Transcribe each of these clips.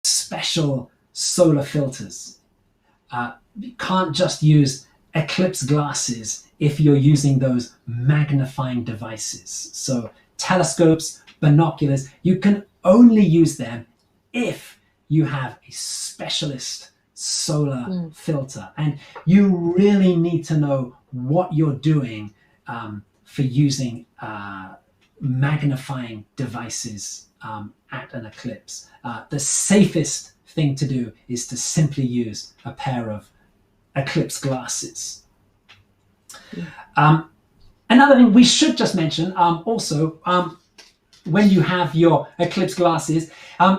special solar filters. You can't just use eclipse glasses if you're using those magnifying devices. So telescopes, binoculars, you can only use them if you have a specialist solar filter. And you really need to know what you're doing for using magnifying devices at an eclipse. The safest thing to do is to simply use a pair of eclipse glasses. Another thing we should just mention also, when you have your eclipse glasses,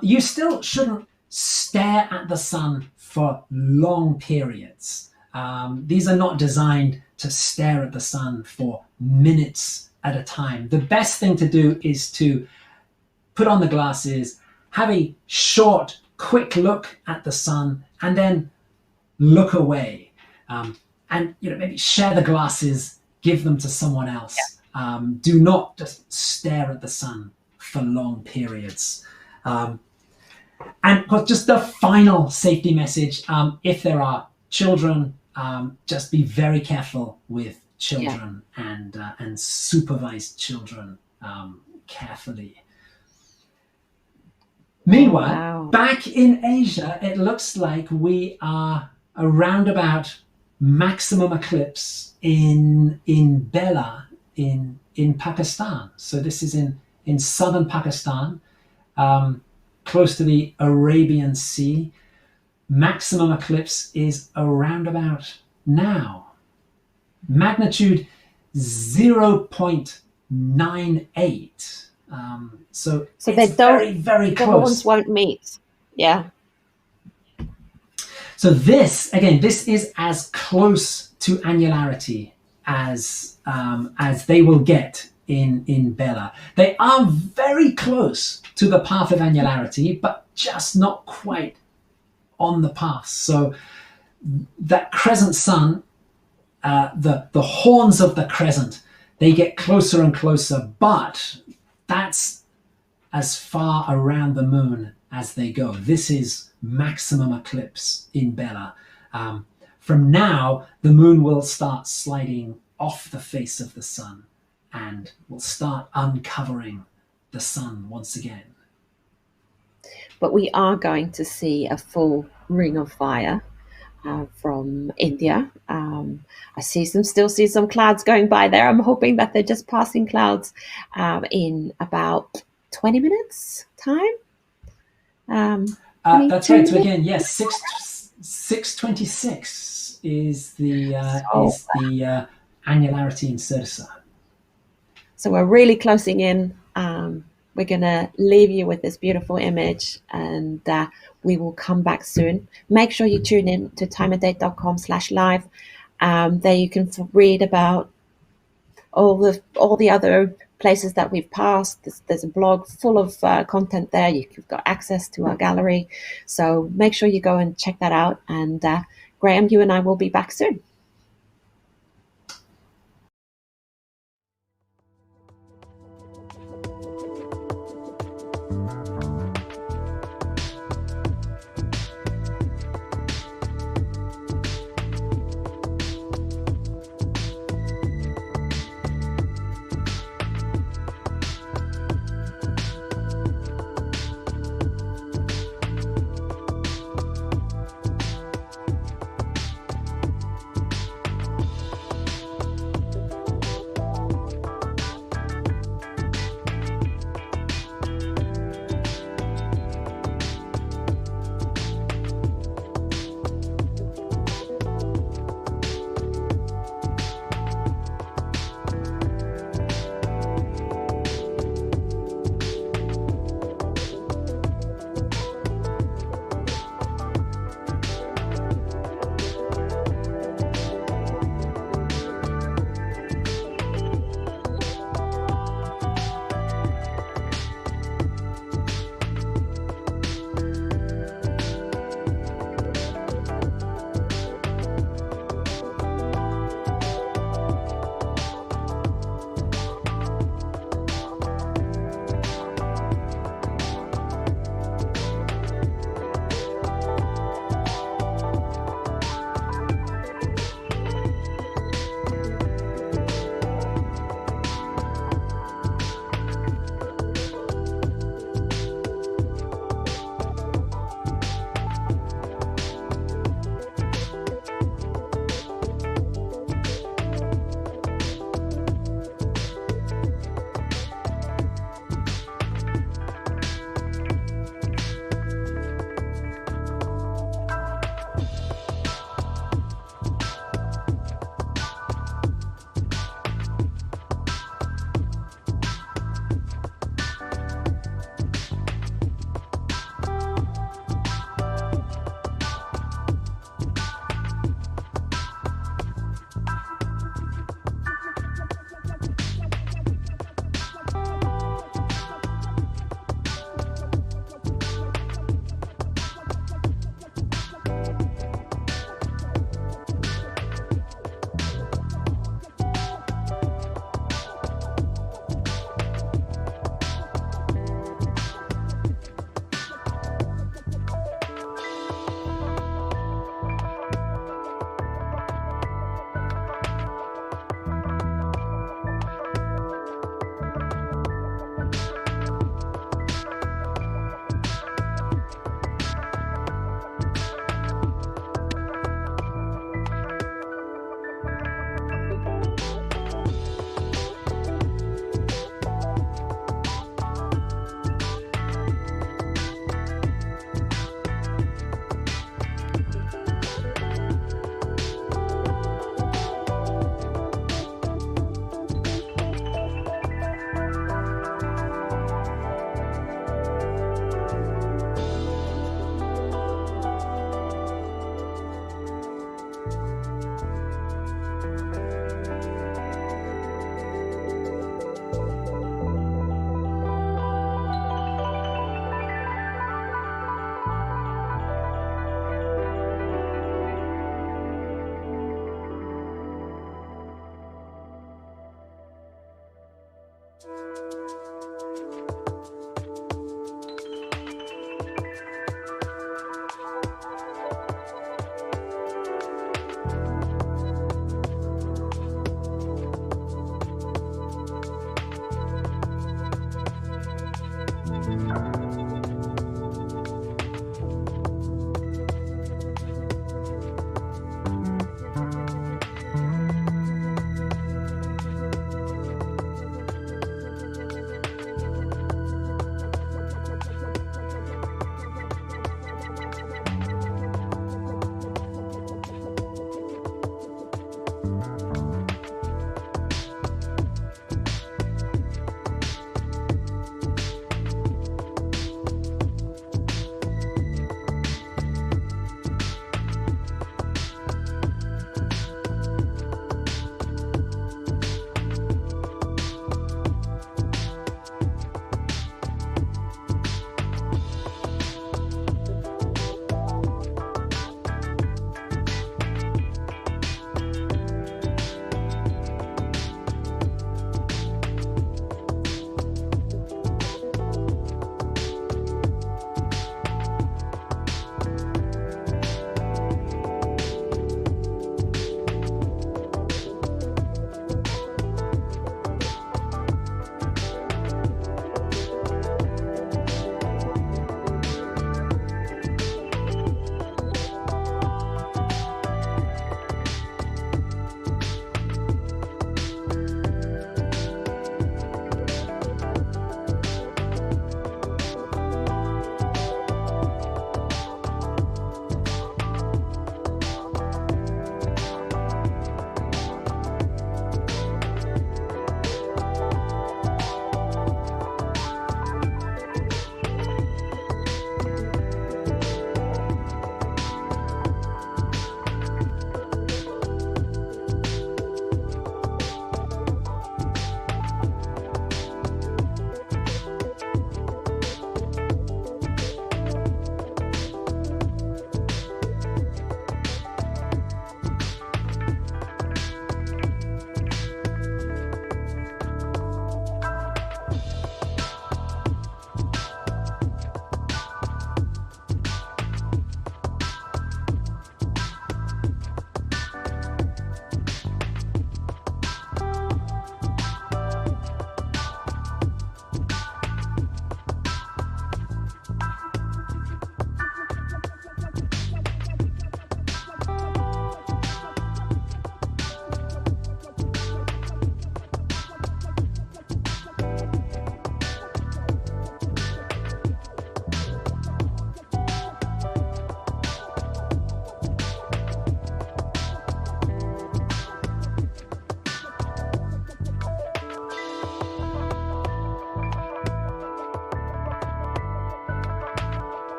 you still shouldn't stare at the sun for long periods. These are not designed to stare at the sun for minutes at a time. The best thing to do is to put on the glasses, have a short, quick look at the sun, and then look away. And maybe share the glasses, give them to someone else. Yeah. Do not just stare at the sun for long periods. And of course, just the final safety message, if there are children, just be very careful with children and supervise children carefully. Meanwhile, back in Asia, it looks like we are around about maximum eclipse in Bela in Pakistan. So this is in southern Pakistan, close to the Arabian Sea. Maximum eclipse is around about now. Magnitude 0.98. So they don't, very, very close. The ones won't meet. Yeah. So this is as close to annularity as they will get in Bela. They are very close to the path of annularity, but just not quite on the path. So that crescent sun, the horns of the crescent, they get closer and closer, but that's as far around the moon as they go. This is maximum eclipse in Bela. From now, the moon will start sliding off the face of the sun and will start uncovering the sun once again. But we are going to see a full ring of fire from India. I still see some clouds going by there. I'm hoping that they're just passing clouds in about 20 minutes time. That's right. So again, yes, 6:26 is the annularity in Cersa. So we're really closing in. We're going to leave you with this beautiful image, and we will come back soon. Make sure you tune in to timeanddate.com/live. There you can read about all the other places that we've passed. There's a blog full of content there. You've got access to our gallery. So make sure you go and check that out. And Graham, you and I will be back soon.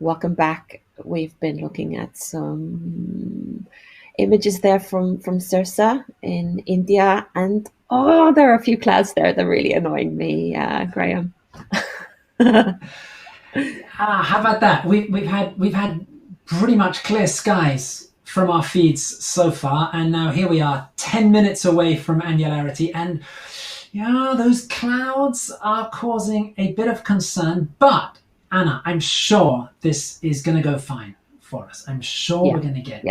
Welcome back. We've been looking at some images there from Sirsa in India, and there are a few clouds there that are really annoying me, Graham. How about that? We've had pretty much clear skies from our feeds so far, and now here we are 10 minutes away from annularity, and yeah, those clouds are causing a bit of concern, but Anna, I'm sure this is going to go fine for us. I'm sure we're going to get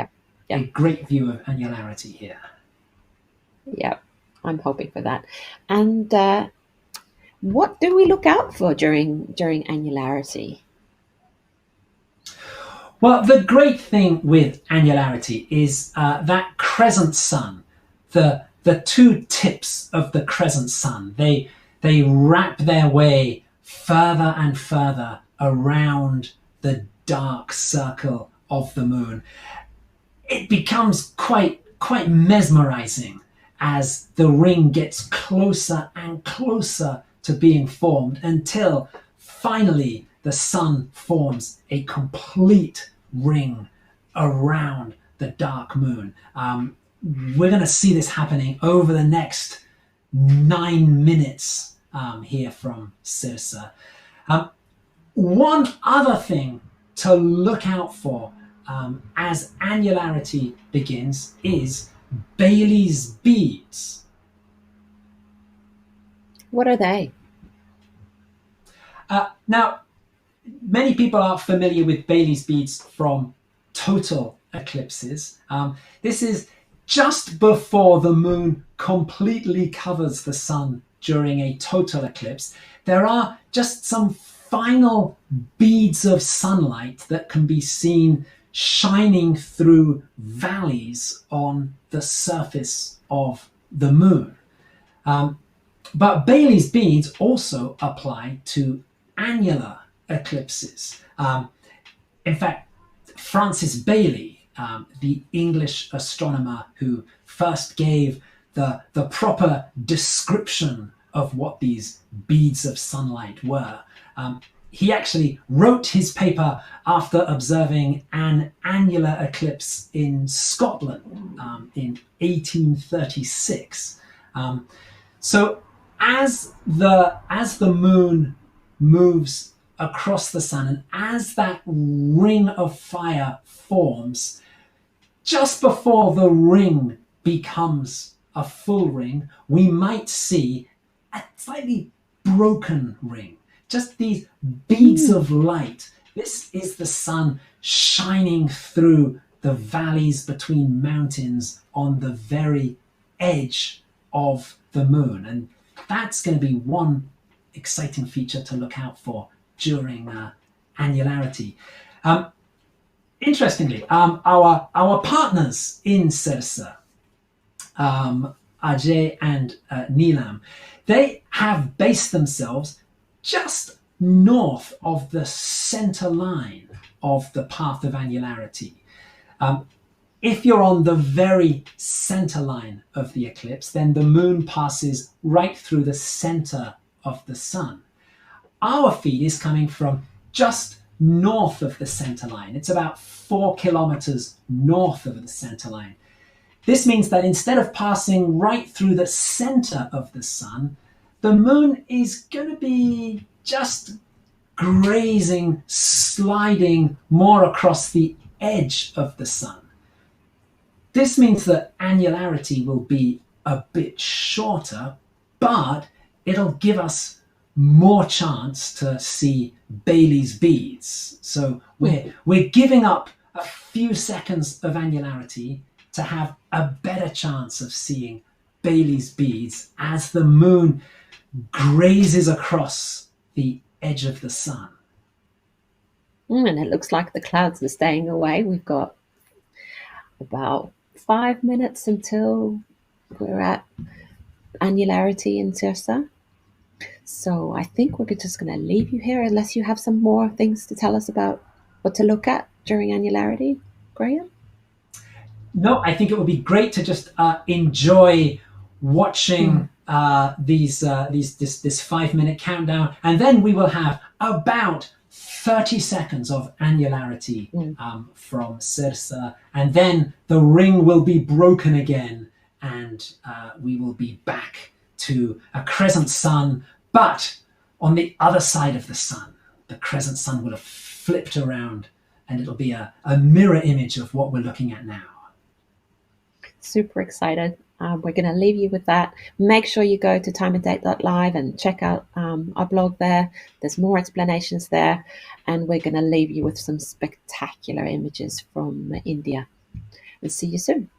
a great view of annularity here. Yeah, I'm hoping for that. And what do we look out for during annularity? Well, the great thing with annularity is that crescent sun, the two tips of the crescent sun, they wrap their way further and further around the dark circle of the moon. It becomes quite mesmerizing, as the ring gets closer and closer to being formed until finally the sun forms a complete ring around the dark moon. We're going to see this happening over the next 9 minutes here from Sirsa. One other thing to look out for as annularity begins is Bailey's beads. What are they? Now, many people are familiar with Bailey's beads from total eclipses. This is just before the moon completely covers the sun during a total eclipse. There are just some final beads of sunlight that can be seen shining through valleys on the surface of the moon. But Bailey's beads also apply to annular eclipses. In fact, Francis Bailey, the English astronomer who first gave the proper description of what these beads of sunlight were, he actually wrote his paper after observing an annular eclipse in Scotland in 1836. So as the moon moves across the sun and as that ring of fire forms, just before the ring becomes a full ring, we might see a slightly broken ring. Just these beads of light. This is the sun shining through the valleys between mountains on the very edge of the moon. And that's going to be one exciting feature to look out for during annularity. Interestingly, our partners in Sirsa, Ajay and Neelam, they have based themselves just north of the center line of the path of annularity. If you're on the very center line of the eclipse, then the moon passes right through the center of the sun. Our feed is coming from just north of the center line. It's about 4 kilometers north of the center line. This means that instead of passing right through the center of the sun, the moon is going to be just grazing, sliding more across the edge of the sun. This means that annularity will be a bit shorter, but it'll give us more chance to see Bailey's beads. So we're giving up a few seconds of annularity to have a better chance of seeing Bailey's beads as the moon grazes across the edge of the sun. And it looks like the clouds are staying away. We've got about 5 minutes until we're at annularity in Sirsa. So I think we're just going to leave you here unless you have some more things to tell us about what to look at during annularity, Graham? No, I think it would be great to just enjoy watching this 5-minute countdown, and then we will have about 30 seconds of annularity from Sirsa, and then the ring will be broken again, and we will be back to a crescent sun, but on the other side of the sun. The crescent sun will have flipped around, and it'll be a mirror image of what we're looking at now. Super excited. We're going to leave you with that. Make sure you go to timeanddate.live and check out our blog there. There's more explanations there. And we're going to leave you with some spectacular images from India. We'll see you soon.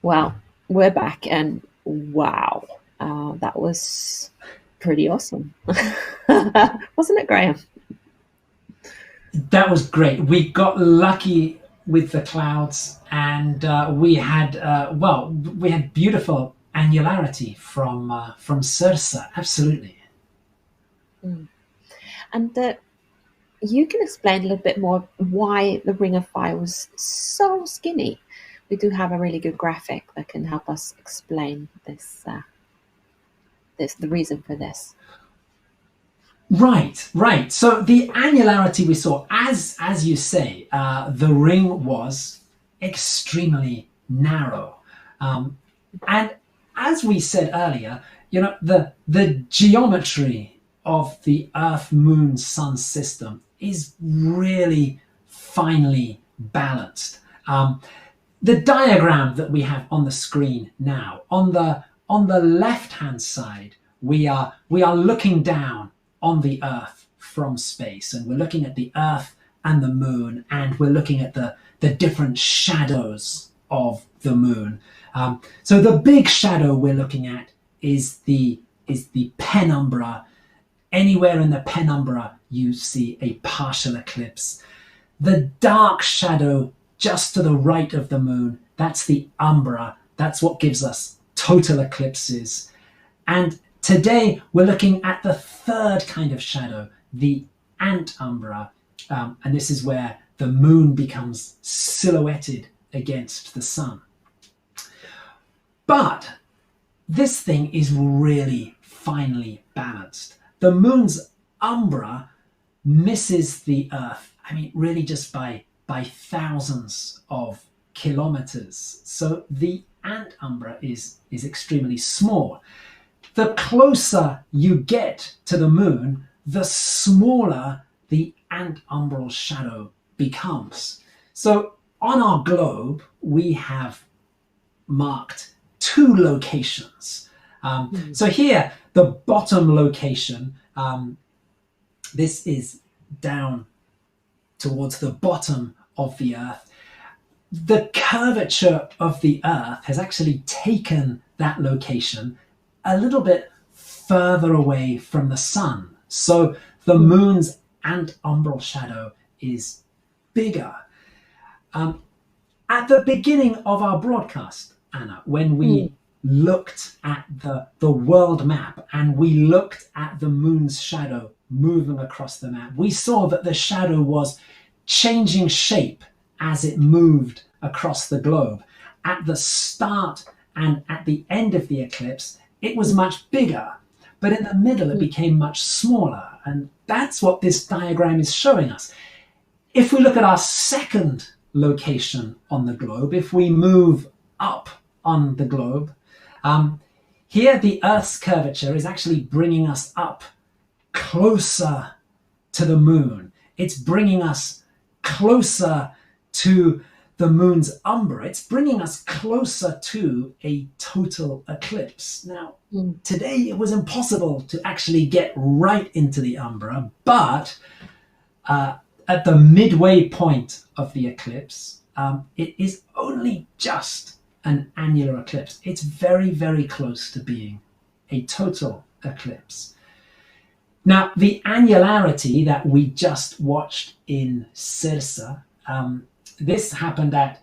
Well, we're back, and wow, that was pretty awesome. Wasn't it, Graham? That was great. We got lucky with the clouds, and we had beautiful annularity from Circe. Absolutely. Mm. And you can explain a little bit more why the Ring of Fire was so skinny. We do have a really good graphic that can help us explain this. The reason for this. Right, right. So the annularity we saw, as you say, the ring was extremely narrow, and as we said earlier, the geometry of the Earth, Moon, Sun system is really finely balanced. The diagram that we have on the screen now, on the left hand side, we are looking down on the Earth from space, and we're looking at the Earth and the Moon, and we're looking at the different shadows of the Moon. So the big shadow we're looking at is the penumbra. Anywhere in the penumbra you see a partial eclipse. The dark shadow just to the right of the Moon, that's the umbra. That's what gives us total eclipses. And today we're looking at the third kind of shadow, the antumbra, and this is where the Moon becomes silhouetted against the Sun. But this thing is really finely balanced. The Moon's umbra misses the Earth, really just by thousands of kilometers. So the antumbra is extremely small. The closer you get to the Moon, the smaller the antumbral shadow becomes. So on our globe, we have marked 2 locations. So here, the bottom location, this is down towards the bottom of the Earth. The curvature of the Earth has actually taken that location a little bit further away from the Sun. So the Moon's antumbral shadow is bigger. At the beginning of our broadcast, Anna, when we looked at the world map and we looked at the Moon's shadow moving across the map, we saw that the shadow was changing shape as it moved across the globe. At the start and at the end of the eclipse, it was much bigger, but in the middle it became much smaller, and that's what this diagram is showing us. If we look at our second location on the globe, if we move up on the globe, here the Earth's curvature is actually bringing us up closer to the Moon. It's bringing us closer to the Moon's umbra. It's bringing us closer to a total eclipse. Now, today it was impossible to actually get right into the umbra, but at the midway point of the eclipse, it is only just an annular eclipse. It's very, very close to being a total eclipse. Now, the annularity that we just watched in Circe, this happened at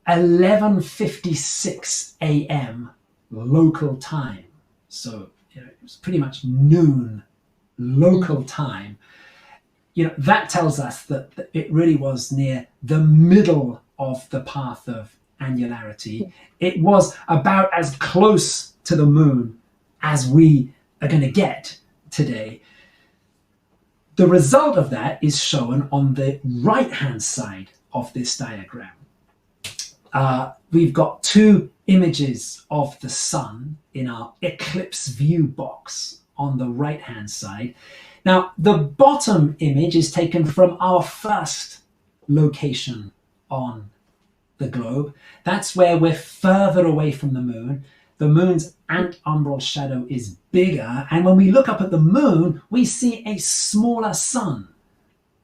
11:56 a.m. local time. So it was pretty much noon local time. That tells us that it really was near the middle of the path of annularity. It was about as close to the Moon as we are going to get today. The result of that is shown on the right-hand side of this diagram. We've got 2 images of the Sun in our eclipse view box on the right-hand side. Now, the bottom image is taken from our first location on the globe. That's where we're further away from the Moon. The Moon's antumbral shadow is bigger, and when we look up at the Moon, we see a smaller Sun.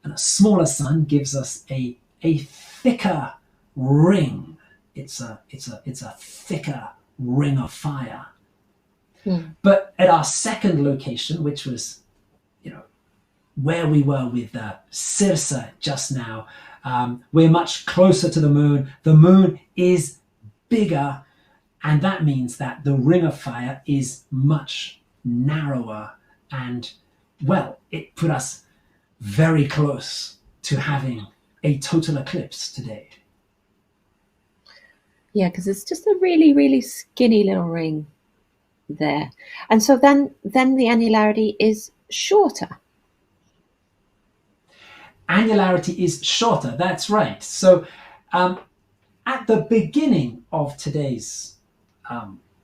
And a smaller Sun gives us a thicker ring. it's a thicker ring of fire. But at our second location, which was, where we were with Circe just now, we're much closer to the moon. The moon is bigger, and that means that the ring of fire is much narrower, and, well, it put us very close to having a total eclipse today. Yeah, because it's just a really, really skinny little ring there. And so then the annularity is shorter. Annularity is shorter, that's right. So at the beginning of today's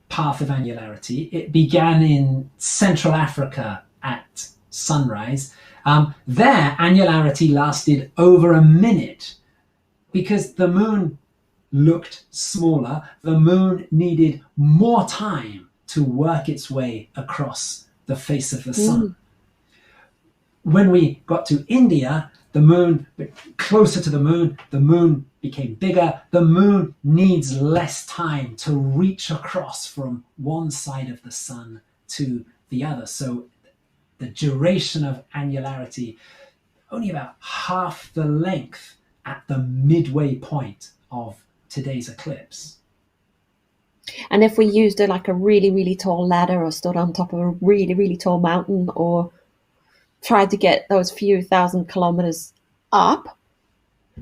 path of annularity, it began in Central Africa at sunrise. There, annularity lasted over a minute because the moon looked smaller. The moon needed more time to work its way across the face of the sun. When we got to India, the moon, closer to the moon became bigger. The moon needs less time to reach across from one side of the sun to the other. So the duration of annularity, only about half the length at the midway point of today's eclipse. And if we used like a really, really tall ladder, or stood on top of a really, really tall mountain, or tried to get those few thousand kilometers up,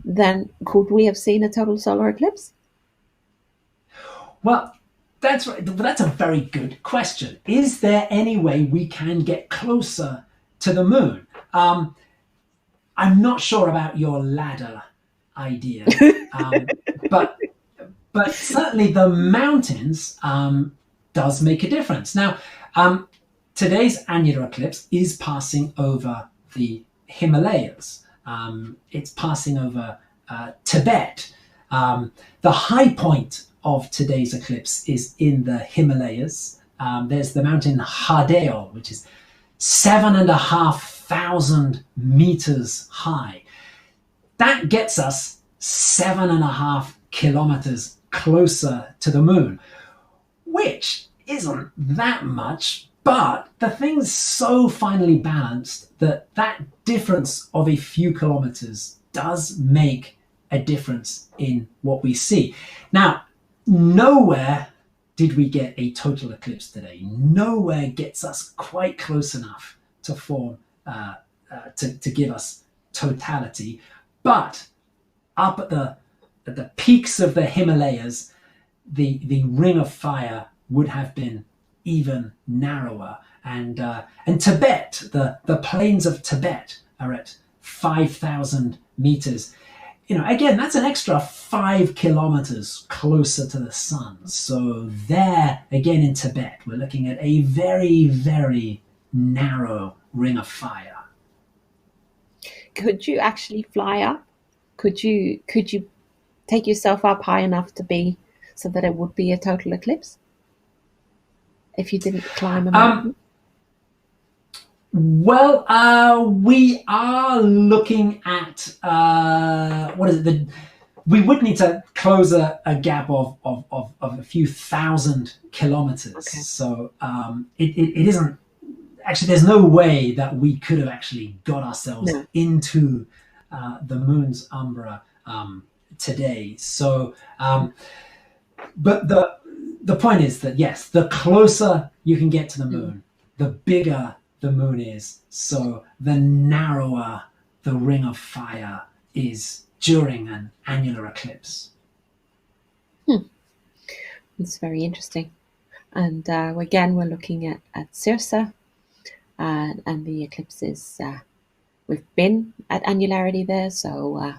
then could we have seen a total solar eclipse? Well, that's right. That's a very good question. Is there any way we can get closer to the moon? I'm not sure about your ladder idea, but certainly the mountains does make a difference. Now, today's annular eclipse is passing over the Himalayas. It's passing over Tibet. The high point of today's eclipse is in the Himalayas. There's the mountain Hardeo, which is 7,500 meters high. That gets us 7.5 kilometers closer to the moon, which isn't that much, but the thing's so finely balanced that that difference of a few kilometers does make a difference in what we see. Now, nowhere did we get a total eclipse today. Nowhere gets us quite close enough to form, to give us totality. But up at the peaks of the Himalayas, the ring of fire would have been even narrower. And Tibet, the plains of Tibet are at 5,000 meters. Again, that's an extra 5 kilometers closer to the sun. So there, again in Tibet, we're looking at a very, very narrow ring of fire. Could you actually fly up? Could you take yourself up high enough to be so that it would be a total eclipse if you didn't climb a mountain? Well, we are looking at we would need to close a gap of a few thousand kilometers. Okay. So it isn't actually. There's no way that we could have actually got ourselves into the moon's umbra today. So, but the point is that yes, the closer you can get to the moon, the bigger the moon is, so the narrower the ring of fire is during an annular eclipse. It's very interesting. And again, we're looking at Circe and the eclipses. We've been at annularity there, so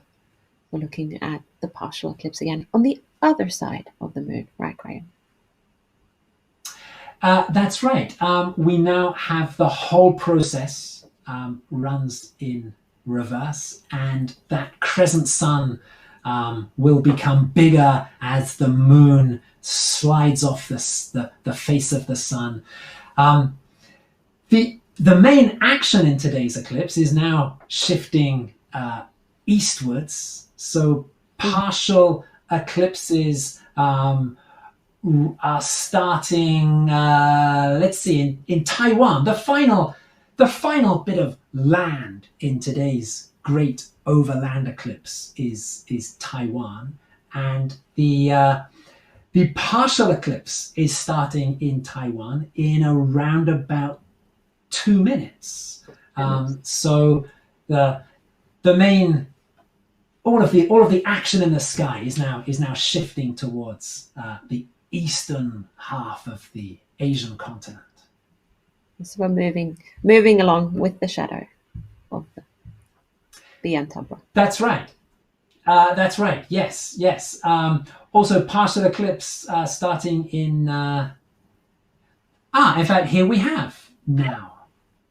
we're looking at the partial eclipse again on the other side of the moon, right, Graham? That's right. We now have the whole process runs in reverse, and that crescent sun will become bigger as the moon slides off the face of the sun. The main action in today's eclipse is now shifting eastwards. So partial eclipses are starting. Let's see, in Taiwan, the final bit of land in today's great overland eclipse is Taiwan, and the partial eclipse is starting in Taiwan in around about 2 minutes. So the main all of the action in the sky is now shifting towards the eastern half of the Asian continent. So we're moving along with the shadow of the Antumbra. That's right. That's right. Yes, yes. Also, partial eclipse starting in. In fact, here we have now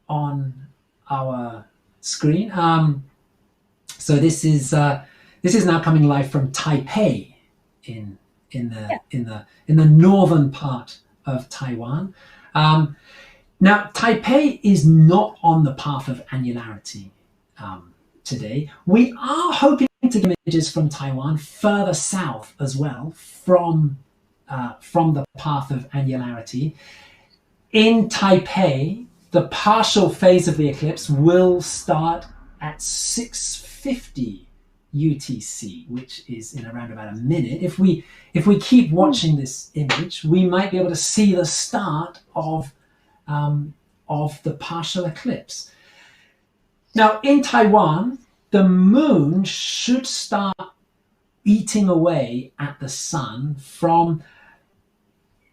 on our screen. So this is now coming live from Taipei in the northern part of Taiwan. Now, Taipei is not on the path of annularity today. We are hoping to get images from Taiwan further south as well from the path of annularity. In Taipei, the partial phase of the eclipse will start at 6:50 UTC, which is in around about a minute. If we keep watching this image, we might be able to see the start of the partial eclipse. Now, in Taiwan, the moon should start eating away at the sun from.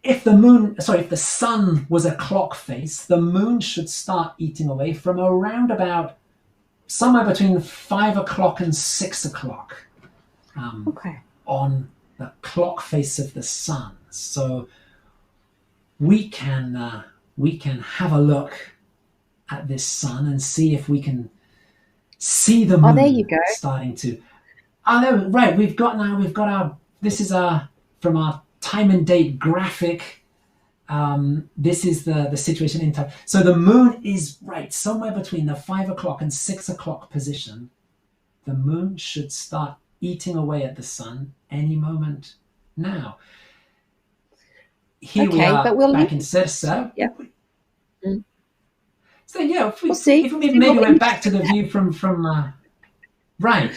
If the sun was a clock face, the moon should start eating away from around about somewhere between 5 o'clock and 6 o'clock on the clock face of the sun. So we can have a look at this sun and see if we can see the moon. There you go. Starting to. Right. We've got our. This is from our time and date graphic. This is the situation in time. So the moon is right somewhere between the 5 o'clock and 6 o'clock position. The moon should start eating away at the sun any moment now. Here we are back in Cersa. Yeah. So yeah, if we maybe went back to the view from right.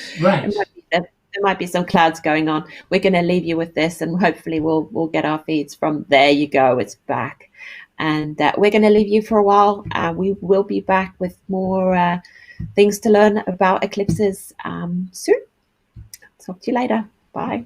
There might be some clouds going on. We're going to leave you with this, and hopefully we'll get our feeds from there. You go, it's back, and we're going to leave you for a while. We will be back with more things to learn about eclipses soon. Talk to you later. Bye.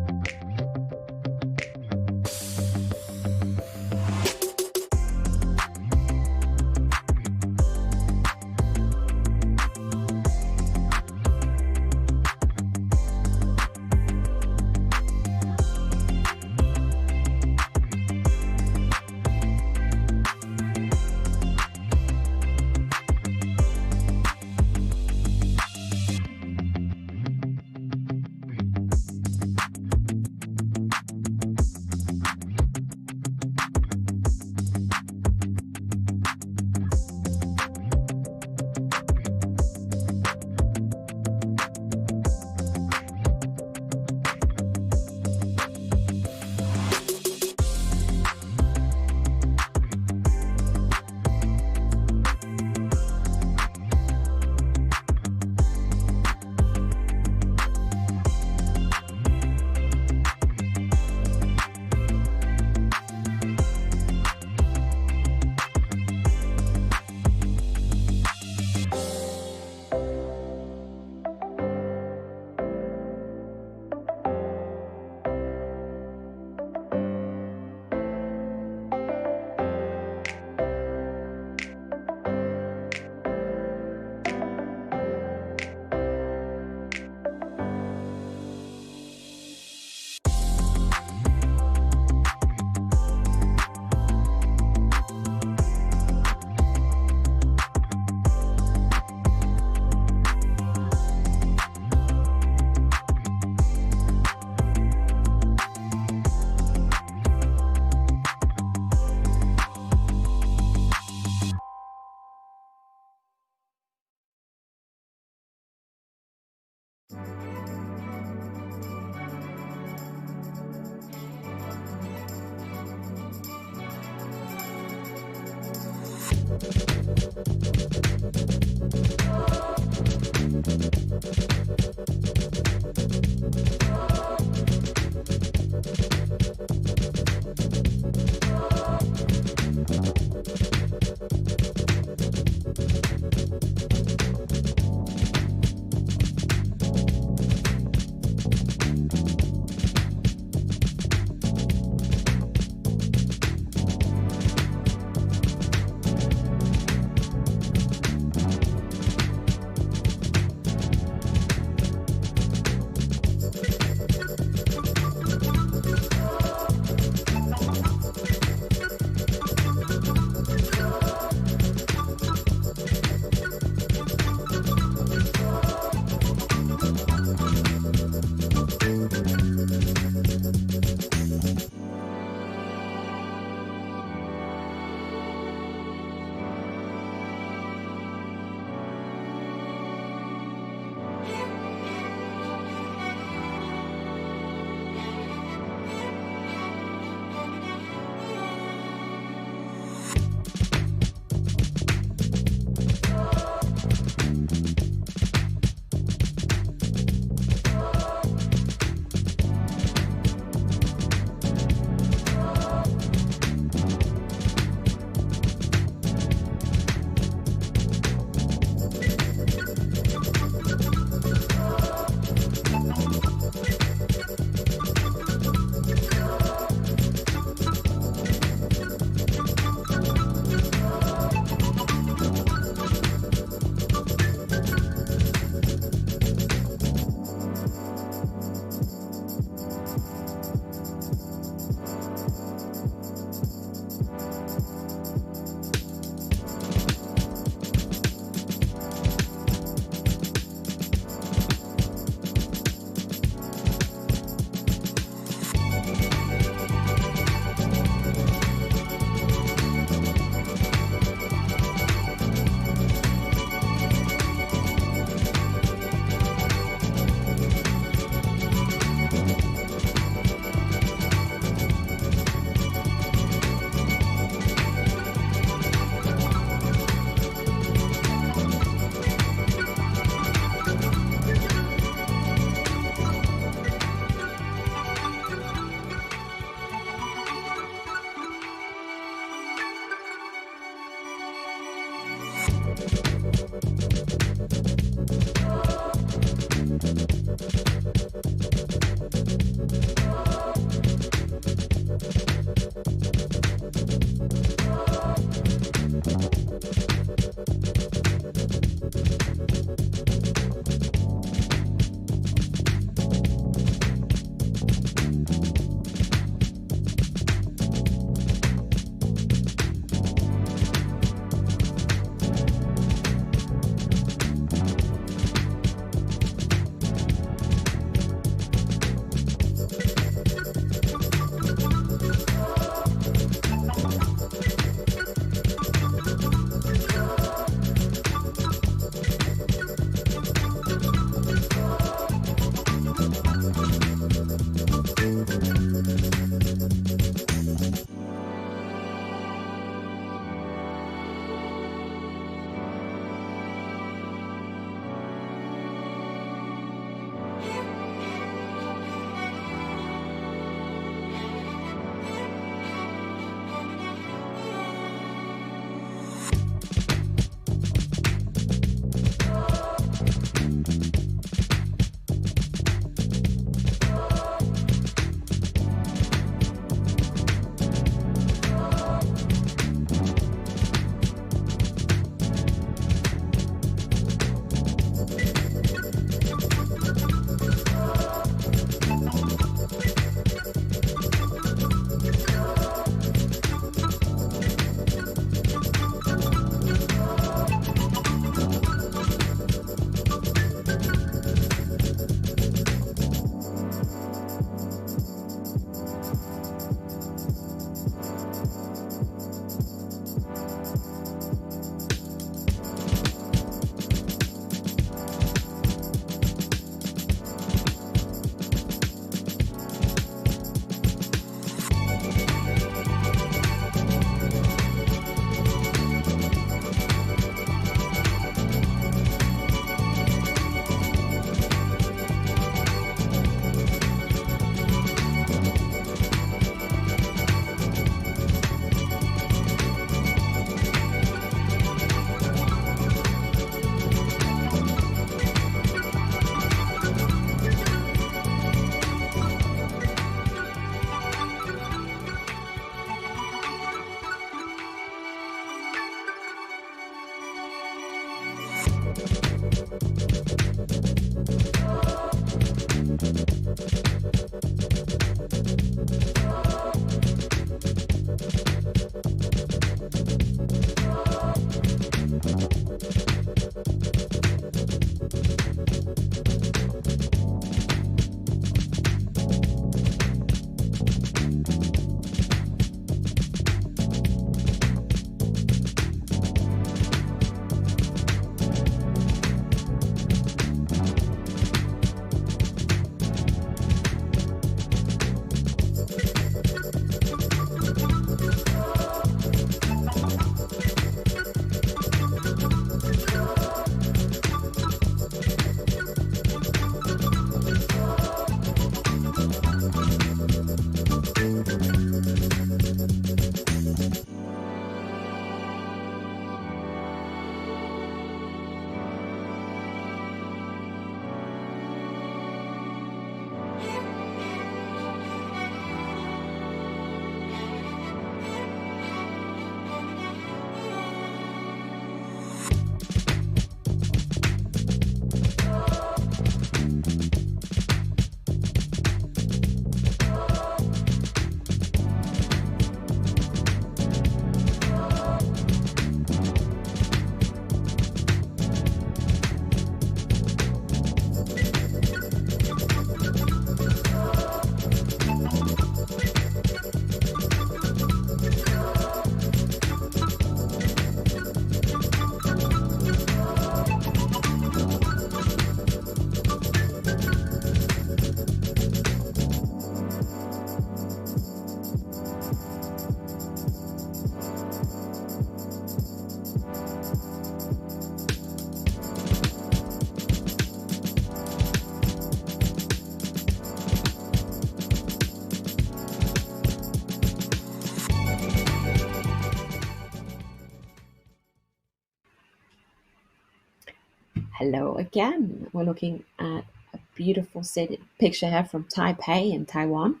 Hello again. We're looking at a beautiful city picture here from Taipei in Taiwan.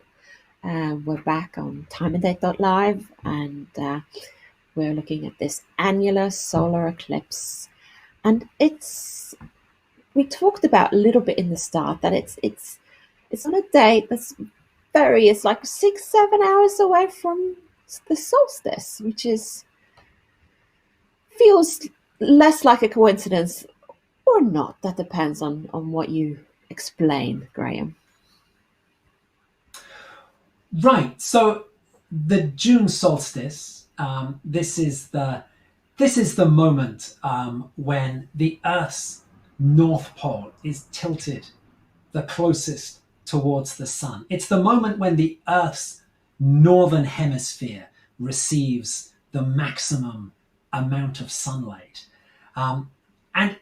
We're back on timeanddate.live, and we're looking at this annular solar eclipse. And we talked about a little bit in the start that it's on a date that's it's like 6-7 hours away from the solstice, which feels less like a coincidence or not. That depends on what you explain, Graham. Right. So the June solstice. This is the moment when the Earth's North Pole is tilted the closest towards the sun. It's the moment when the Earth's northern hemisphere receives the maximum amount of sunlight. And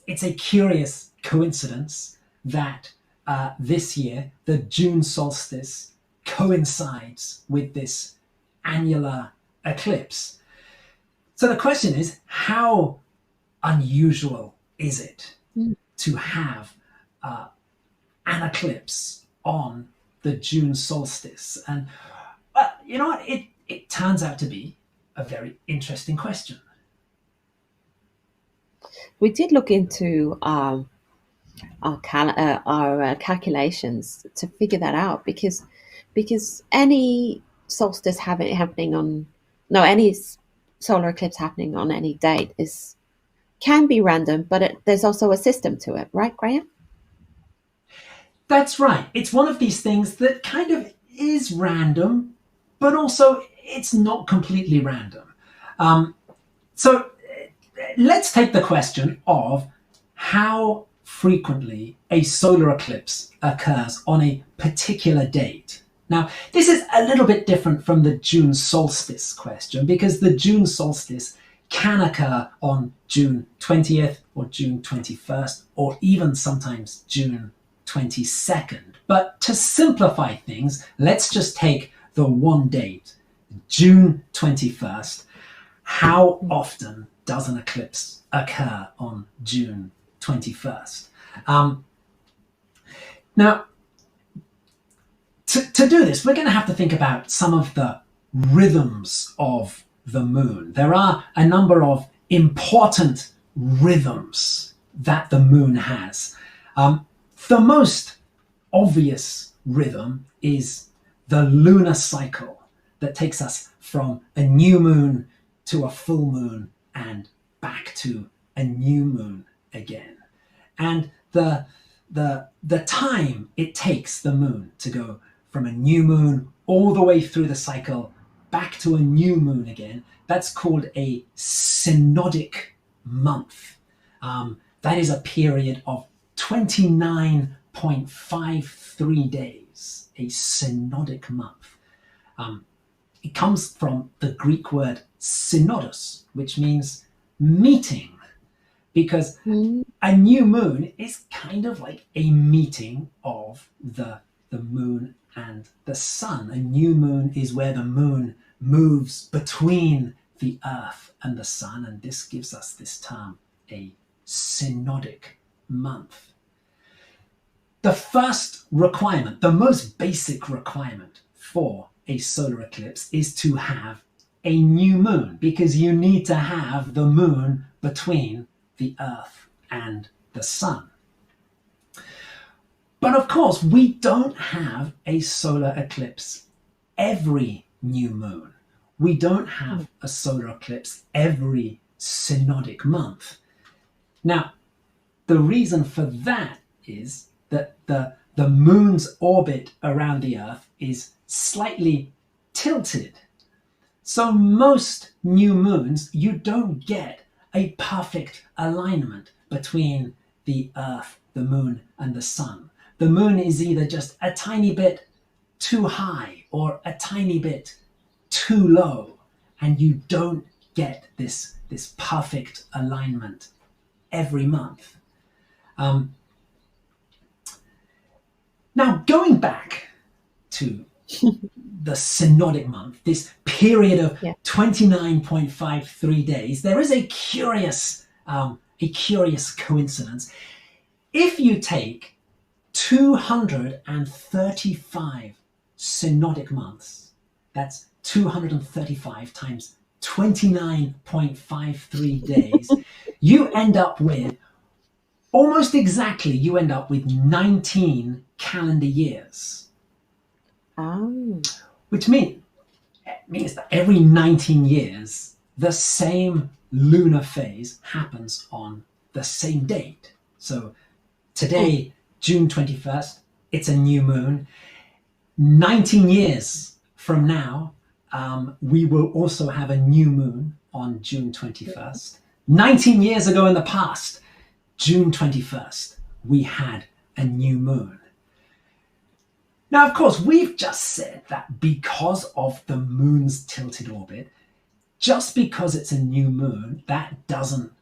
it's a curious coincidence that this year, the June solstice coincides with this annular eclipse. So the question is, how unusual is it to have an eclipse on the June solstice? And you know what? It turns out to be a very interesting question. We did look into our calculations to figure that out, because any solstice any solar eclipse happening on any date can be random, but there's also a system to it, right, Graham? That's right. It's one of these things that kind of is random, but also it's not completely random. So let's take the question of how frequently a solar eclipse occurs on a particular date. Now, this is a little bit different from the June solstice question, because the June solstice can occur on June 20th or June 21st, or even sometimes June 22nd. But to simplify things, let's just take the one date, June 21st. How often does an eclipse occur on June 21st? Now, to do this, we're going to have to think about some of the rhythms of the moon. There are a number of important rhythms that the moon has. The most obvious rhythm is the lunar cycle that takes us from a new moon to a full moon and back to a new moon again. And the time it takes the moon to go from a new moon all the way through the cycle back to a new moon again, that's called a synodic month. That is a period of 29.53 days, a synodic month. It comes from the Greek word synodos, which means meeting, because a new moon is kind of like a meeting of the moon and the sun. A new moon is where the moon moves between the earth and the sun, and this gives us this term, a synodic month. The first requirement, the most basic requirement for a solar eclipse is to have a new moon, because you need to have the moon between the earth and the sun. But of course, we don't have a solar eclipse every new moon. We don't have a solar eclipse every synodic month. Now, the reason for that is that the moon's orbit around the earth is slightly tilted. So most new moons, you don't get a perfect alignment between the earth, the moon, and the sun. The moon is either just a tiny bit too high or a tiny bit too low, and you don't get this perfect alignment every month. Now, going back to the synodic month, this period of 29.53 days, there is a curious a curious coincidence. If you take 235 synodic months, that's 235 times 29.53 days, you end up with almost exactly, you end up with 19 calendar years. Oh. Which means that every 19 years, the same lunar phase happens on the same date. So today, June 21st, it's a new moon. 19 years from now, we will also have a new moon on June 21st. 19 years ago in the past, June 21st, we had a new moon. Now, of course, we've just said that because of the moon's tilted orbit, just because it's a new moon, that doesn't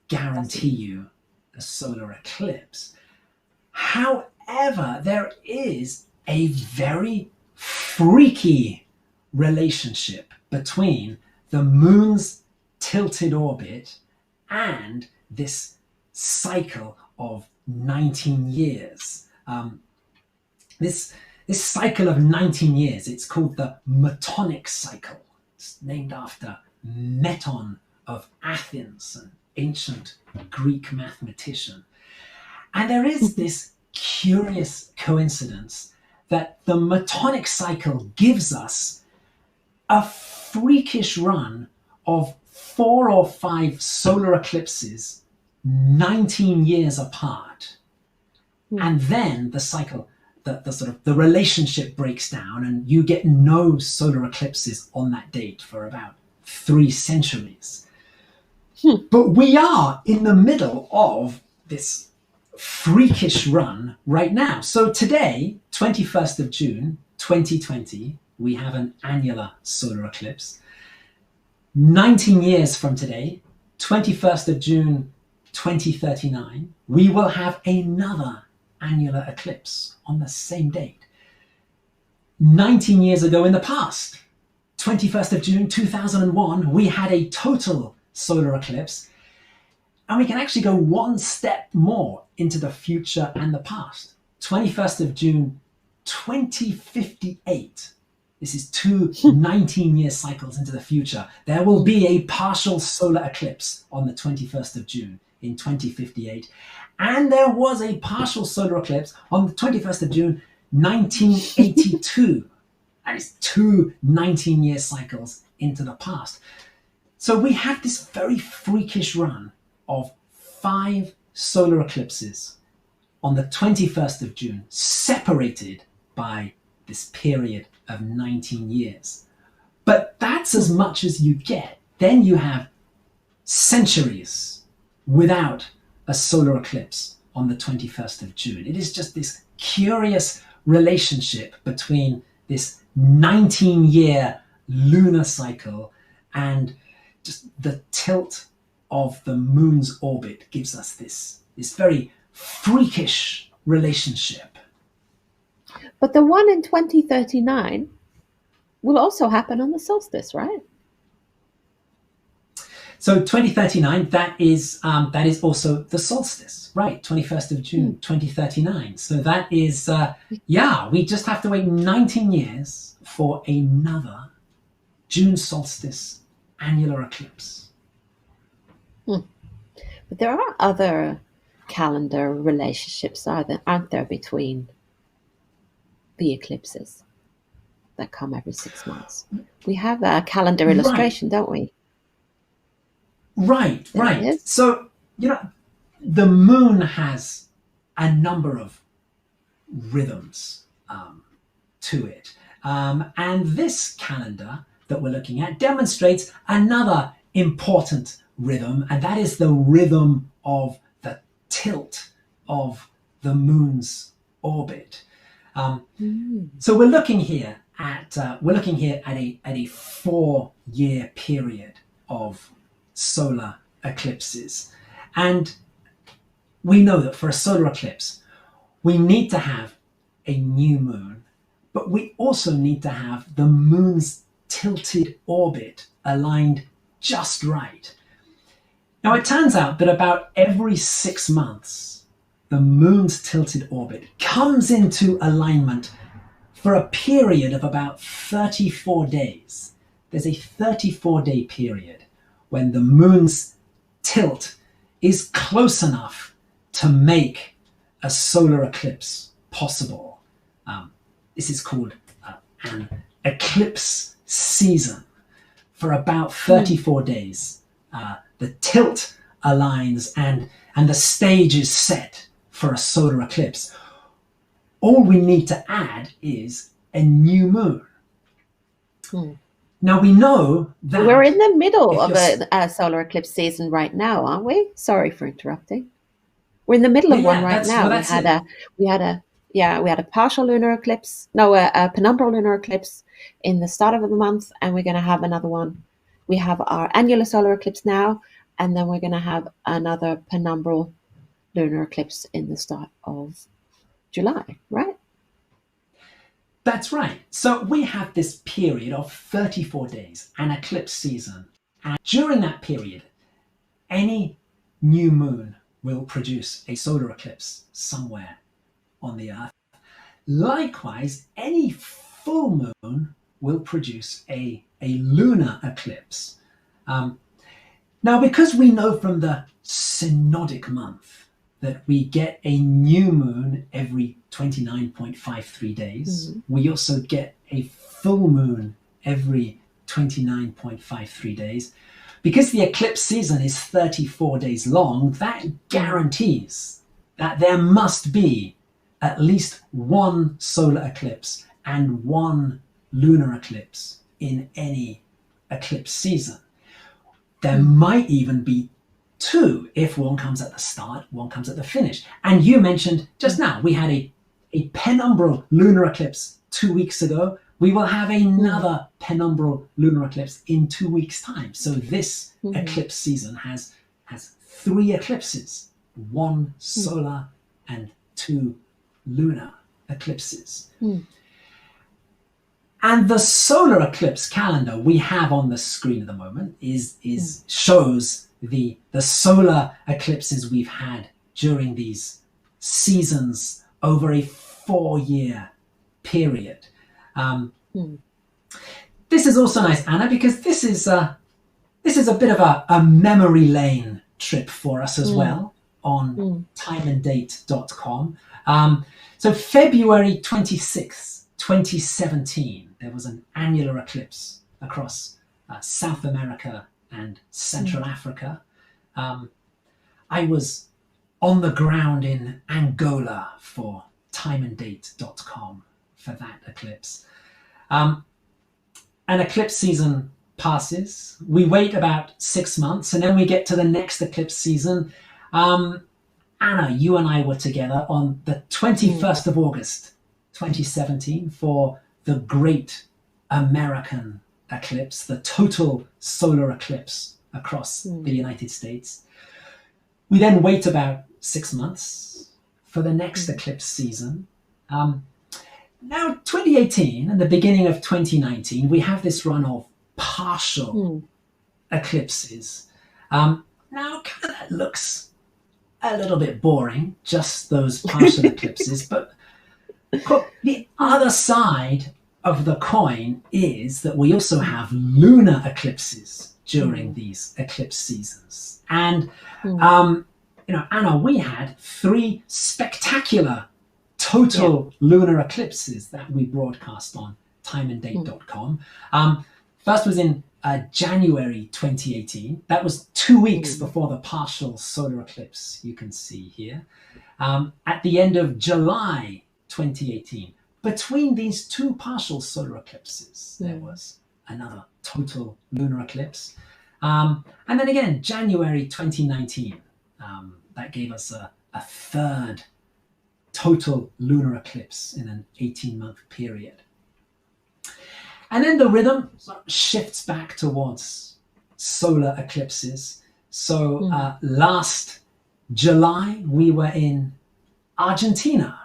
guarantee you a solar eclipse. However, there is a very freaky relationship between the moon's tilted orbit and this cycle of 19 years. This cycle of 19 years, it's called the Metonic cycle. It's named after Meton of Athens, an ancient Greek mathematician. And there is this curious coincidence that the Metonic cycle gives us a freakish run of 4 or 5 solar eclipses 19 years apart. And then the cycle, the relationship breaks down and you get no solar eclipses on that date for about 3 centuries. But we are in the middle of this freakish run right now. So today, 21st of June, 2020, we have an annular solar eclipse. 19 years from today, 21st of June, 2039, we will have another annular eclipse on the same date. 19 years ago in the past, 21st of June 2001, we had a total solar eclipse, and we can actually go one step more into the future and the past. 21st of June 2058. This is 2 19-year cycles into the future. There will be a partial solar eclipse on the 21st of June in 2058. And there was a partial solar eclipse on the 21st of June, 1982. That is 2 19-year cycles into the past. So we have this very freakish run of 5 solar eclipses on the 21st of June, separated by this period of 19 years. But that's as much as you get. Then you have centuries without a solar eclipse on the 21st of June. It is just this curious relationship between this 19-year lunar cycle and just the tilt of the moon's orbit gives us this very freakish relationship. But the one in 2039 will also happen on the solstice, right? So 2039, that is also the solstice, right? 21st of June, 2039. So that is, we just have to wait 19 years for another June solstice annular eclipse. But there are other calendar relationships, aren't there, between the eclipses that come every 6 months? We have a calendar illustration, don't we? Right. So, the moon has a number of rhythms to it. And this calendar that we're looking at demonstrates another important rhythm, and that is the rhythm of the tilt of the moon's orbit. So we're looking here at a 4-year period of solar eclipses, and we know that for a solar eclipse we need to have a new moon, but we also need to have the moon's tilted orbit aligned just right. Now, it turns out that about every 6 months, the moon's tilted orbit comes into alignment for a period of about 34 days. There's a 34-day period when the moon's tilt is close enough to make a solar eclipse possible. This is called an eclipse season. For about 34 days, the tilt aligns and the stage is set for a solar eclipse. All we need to add is a new moon. Now we know that we're in the middle of a solar eclipse season right now, aren't we? Sorry for interrupting. We're in the middle of one right now. We had a partial lunar eclipse, a penumbral lunar eclipse in the start of the month, and we're going to have another one. We have our annular solar eclipse now, and then we're going to have another penumbral lunar eclipse in the start of July, right? That's right. So we have this period of 34 days, an eclipse season. And during that period, any new moon will produce a solar eclipse somewhere on the Earth. Likewise, any full moon will produce a lunar eclipse. Now, because we know from the synodic month that we get a new moon every 29.53 days, we also get a full moon every 29.53 days. Because the eclipse season is 34 days long, that guarantees that there must be at least one solar eclipse and one lunar eclipse in any eclipse season. There might even be two if one comes at the start, one comes at the finish. And you mentioned just now, we had a penumbral lunar eclipse 2 weeks ago. We will have another penumbral lunar eclipse in 2 weeks' time. So this eclipse season has 3 eclipses, 1 solar and 2 lunar eclipses. And the solar eclipse calendar we have on the screen at the moment shows the solar eclipses we've had during these seasons over a 4-year period. This is also nice, Anna, because this is a bit of a memory lane trip for us as well on timeanddate.com. So February 26th, 2017, there was an annular eclipse across South America and Central Africa. I was on the ground in Angola for timeanddate.com for that eclipse. An eclipse season passes. We wait about 6 months and then we get to the next eclipse season. Anna, you and I were together on the 21st of August, 2017 for the Great American Eclipse, the total solar eclipse across the United States. We then wait about 6 months for the next eclipse season. Now, 2018 and the beginning of 2019, we have this run of partial eclipses. Now, that looks a little bit boring, just those partial eclipses, but the other side of the coin is that we also have lunar eclipses during these eclipse seasons. And, Anna, we had 3 spectacular total lunar eclipses that we broadcast on timeanddate.com. First was in January 2018. That was 2 weeks before the partial solar eclipse you can see here. At the end of July 2018, between these 2 partial solar eclipses, there was another total lunar eclipse. And then again, January 2019, that gave us a third total lunar eclipse in an 18-month period. And then the rhythm shifts back towards solar eclipses. So last July, we were in Argentina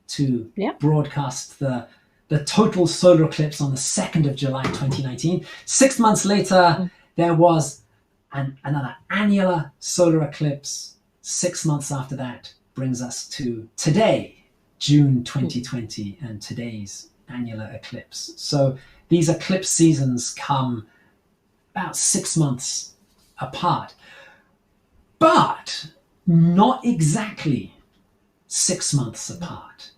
to broadcast the total solar eclipse on the 2nd of July 2019. 6 months later, there was and another annular solar eclipse 6 months after that brings us to today, June 2020, and today's annular eclipse. So these eclipse seasons come about 6 months apart, but not exactly 6 months apart.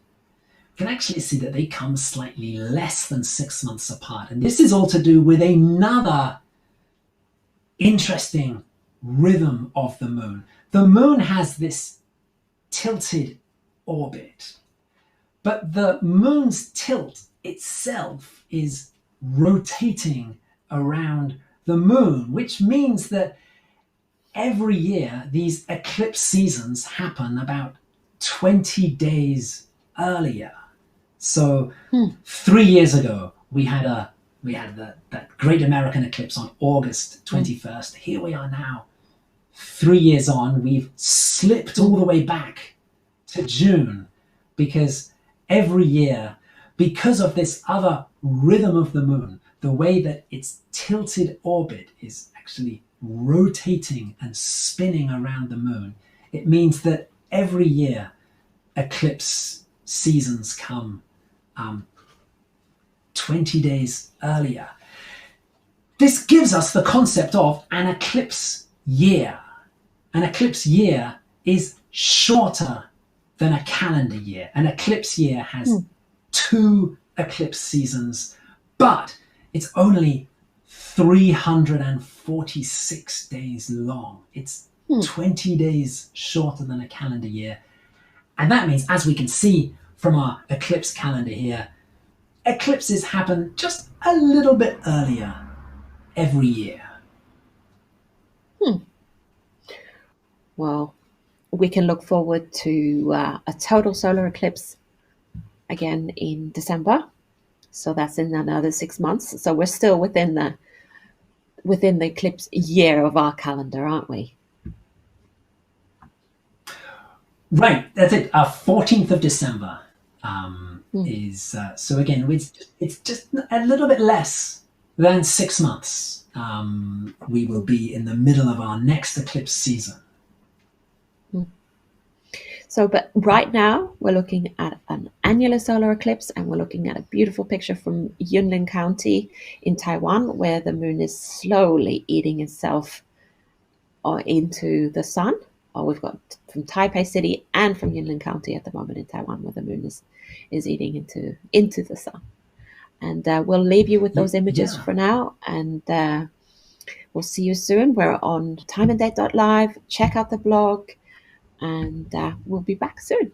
You can actually see that they come slightly less than 6 months apart. And this is all to do with another interesting rhythm of the moon. The moon has this tilted orbit, but the moon's tilt itself is rotating around the moon, which means that every year these eclipse seasons happen about 20 days earlier. So 3 years ago we had that great American eclipse on August 21st. Here we are now, 3 years on. We've slipped all the way back to June, because every year, because of this other rhythm of the moon, the way that its tilted orbit is actually rotating and spinning around the moon, it means that every year eclipse seasons come 20 days earlier. This gives us the concept of an eclipse year. An eclipse year is shorter than a calendar year. An eclipse year has 2 eclipse seasons, but it's only 346 days long. It's 20 days shorter than a calendar year. And that means, as we can see from our eclipse calendar here, eclipses happen just a little bit earlier every year. Well, we can look forward to a total solar eclipse again in December. So that's in another 6 months. So we're still within the eclipse year of our calendar, aren't we? Right, that's it. 14th of December is so again. It's just a little bit less than 6 months. We will be in the middle of our next eclipse season. So, but right now we're looking at an annular solar eclipse, and we're looking at a beautiful picture from Yunlin County in Taiwan, where the moon is slowly eating itself into the sun. We've got from Taipei City and from Yunlin County at the moment in Taiwan, where the moon is eating into the sun. And we'll leave you with those images for now, and we'll see you soon. We're on timeanddate.live. Check out the blog, and we'll be back soon.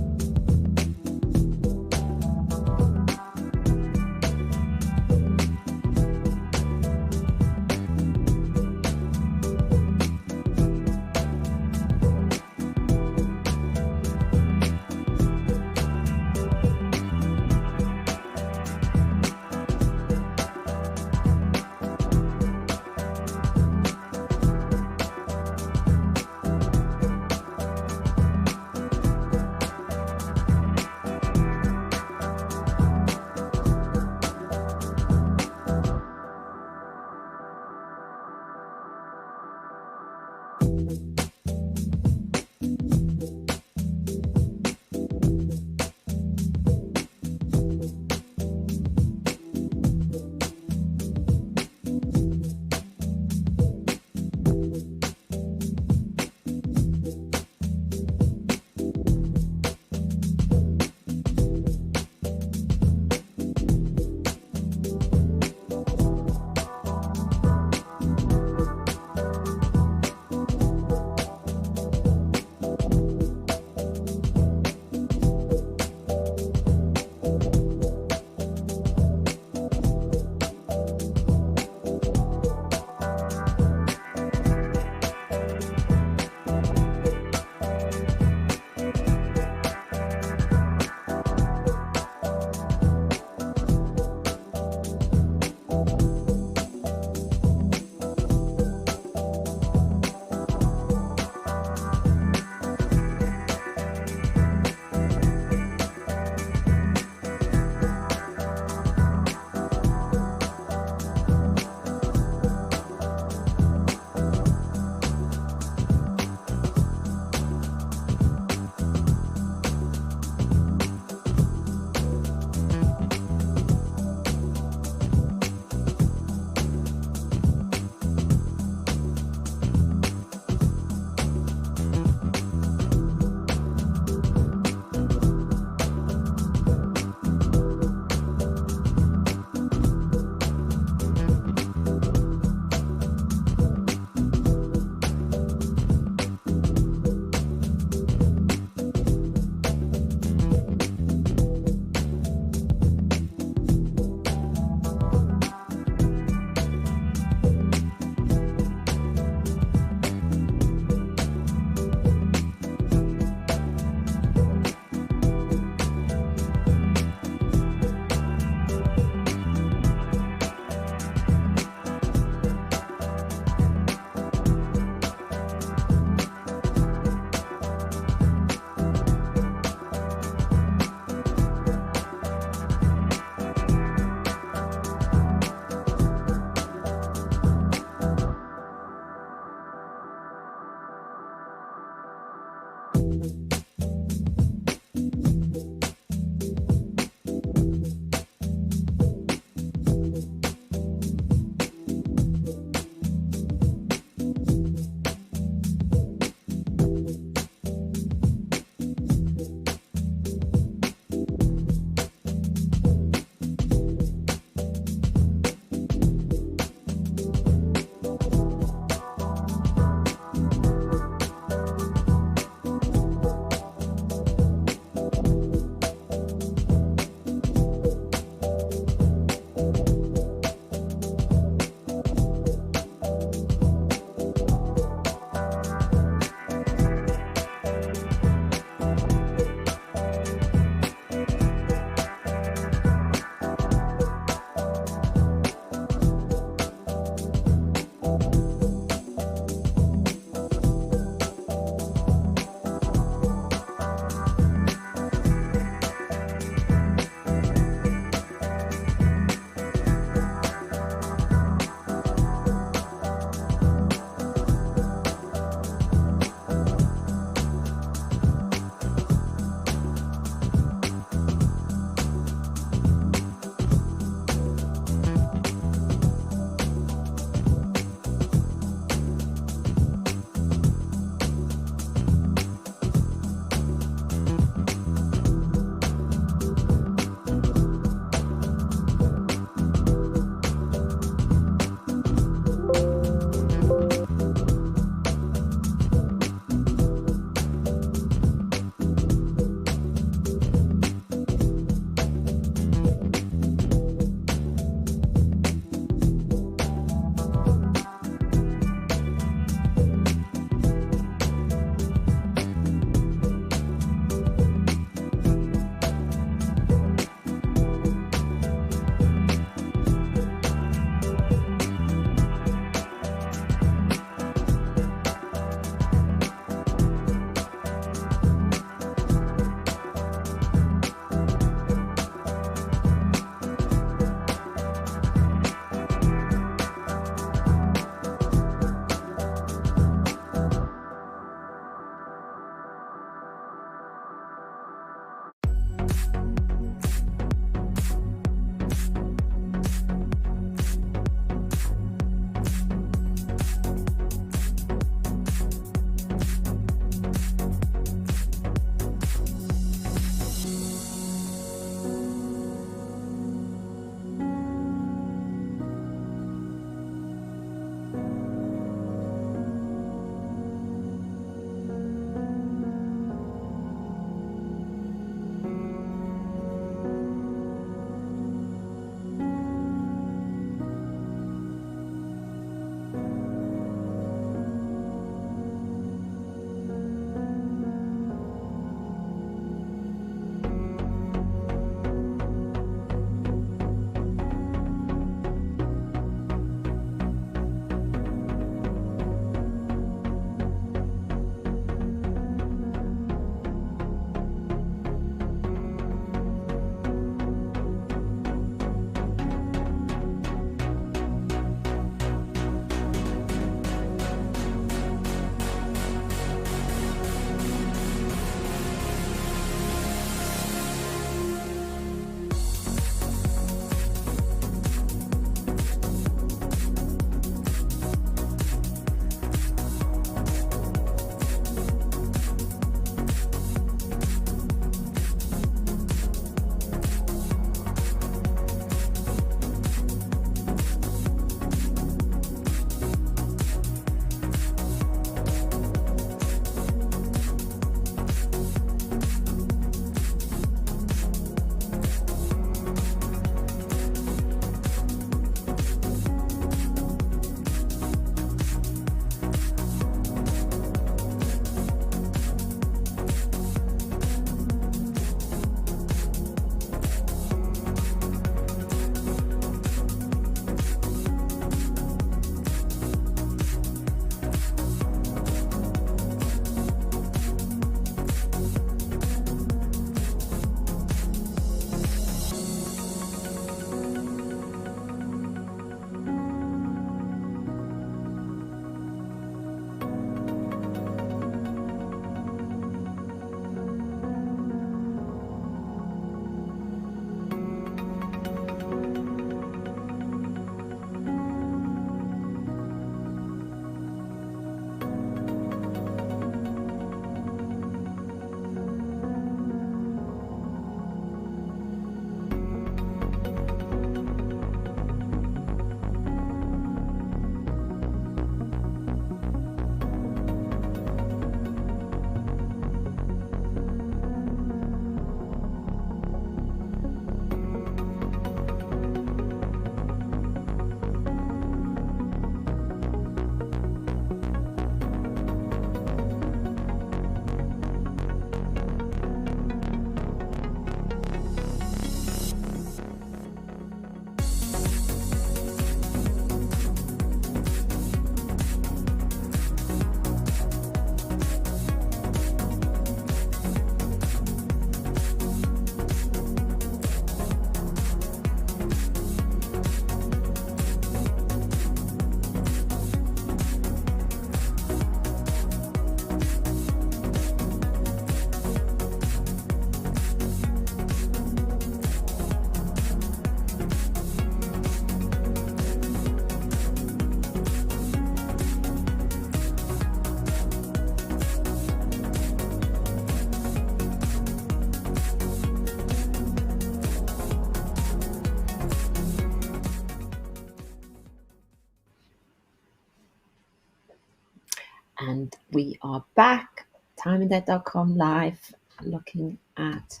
And we are back, timeanddate.com live, looking at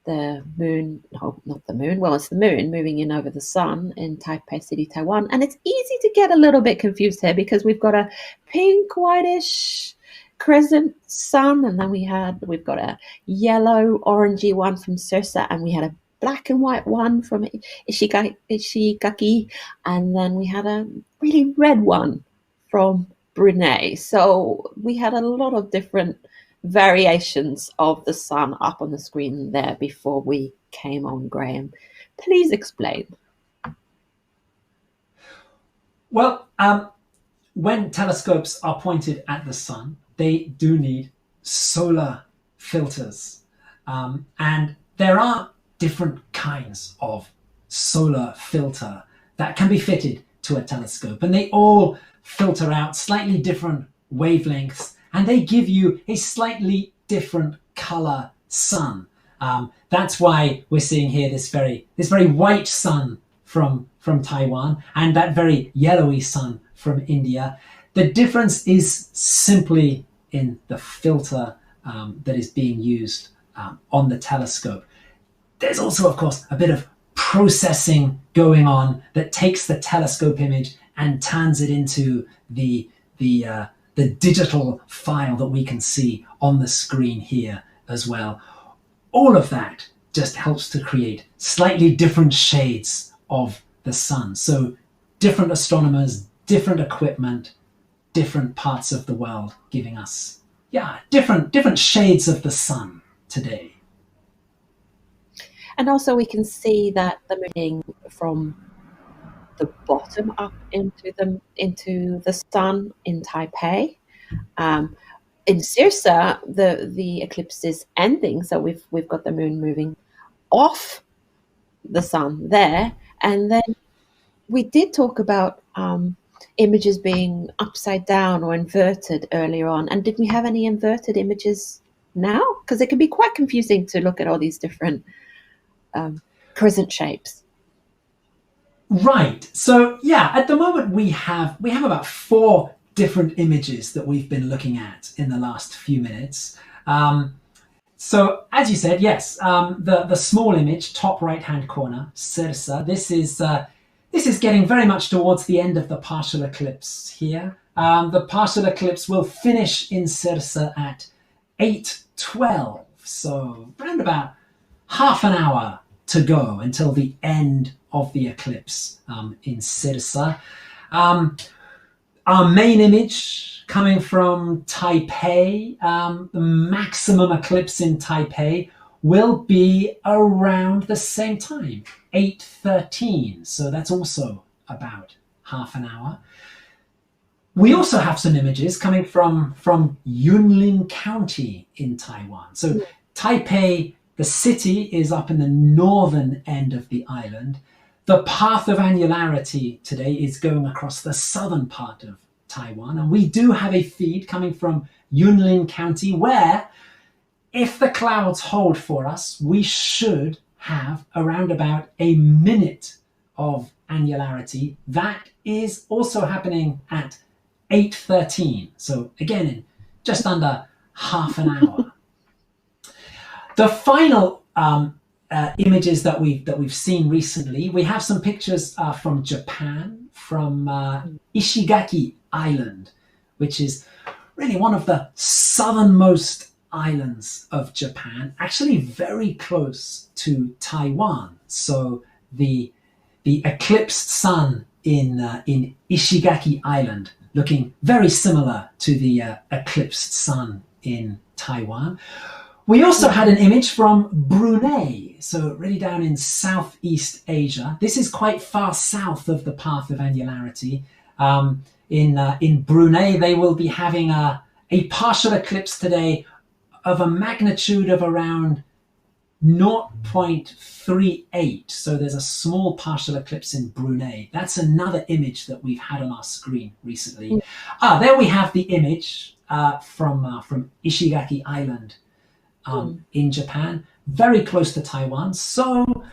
the moon. No, not the moon. Well, it's the moon moving in over the sun in Taipei City, Taiwan. And it's easy to get a little bit confused here because we've got a pink, whitish crescent sun, and then we've got a yellow, orangey one from Sursa, and we had a black and white one from Ishigaki, and then we had a really red one from Brunei. So we had a lot of different variations of the sun up on the screen there before we came on, Graham. Please explain. Well, when telescopes are pointed at the sun, they do need solar filters. And there are different kinds of solar filter that can be fitted to a telescope, and they all filter out slightly different wavelengths, and they give you a slightly different color sun. That's why we're seeing here this very white sun from Taiwan and that very yellowy sun from India. The difference is simply in the filter that is being used on the telescope. There's also, of course, a bit of processing going on that takes the telescope image and turns it into the digital file that we can see on the screen here as well. All of that just helps to create slightly different shades of the sun. So different astronomers, different equipment, different parts of the world giving us, different shades of the sun today. And also we can see that the moving from the bottom up into the sun in Taipei. In Sirsa, the eclipse is ending, so we've got the moon moving off the sun there. And then we did talk about images being upside down or inverted earlier on. And did we have any inverted images now? Because it can be quite confusing to look at all these different crescent shapes. Right. So at the moment we have about 4 different images that we've been looking at in the last few minutes. So as you said, yes, the small image, top right hand corner, Sirsa. This is getting very much towards the end of the partial eclipse here. The partial eclipse will finish in Sirsa at 8:12, so around about half an hour to go until the end of the eclipse in Sirsa. Our main image coming from Taipei, the maximum eclipse in Taipei will be around the same time, 8:13. So that's also about half an hour. We also have some images coming from Yunlin County in Taiwan. So Taipei, the city, is up in the northern end of the island. The path of annularity today is going across the southern part of Taiwan. And we do have a feed coming from Yunlin County where, if the clouds hold for us, we should have around about a minute of annularity. That is also happening at 8:13. So again, in just under half an hour. The final images that we've seen recently, we have some pictures from Japan, from Ishigaki Island, which is really one of the southernmost islands of Japan, actually very close to Taiwan. So the eclipsed sun in Ishigaki Island looking very similar to the eclipsed sun in Taiwan. We also had an image from Brunei, so really down in Southeast Asia. This is quite far south of the path of annularity. In Brunei, they will be having a partial eclipse today of a magnitude of around 0.38. So there's a small partial eclipse in Brunei. That's another image that we've had on our screen recently. There we have the image from Ishigaki Island in Japan, very close to Taiwan. So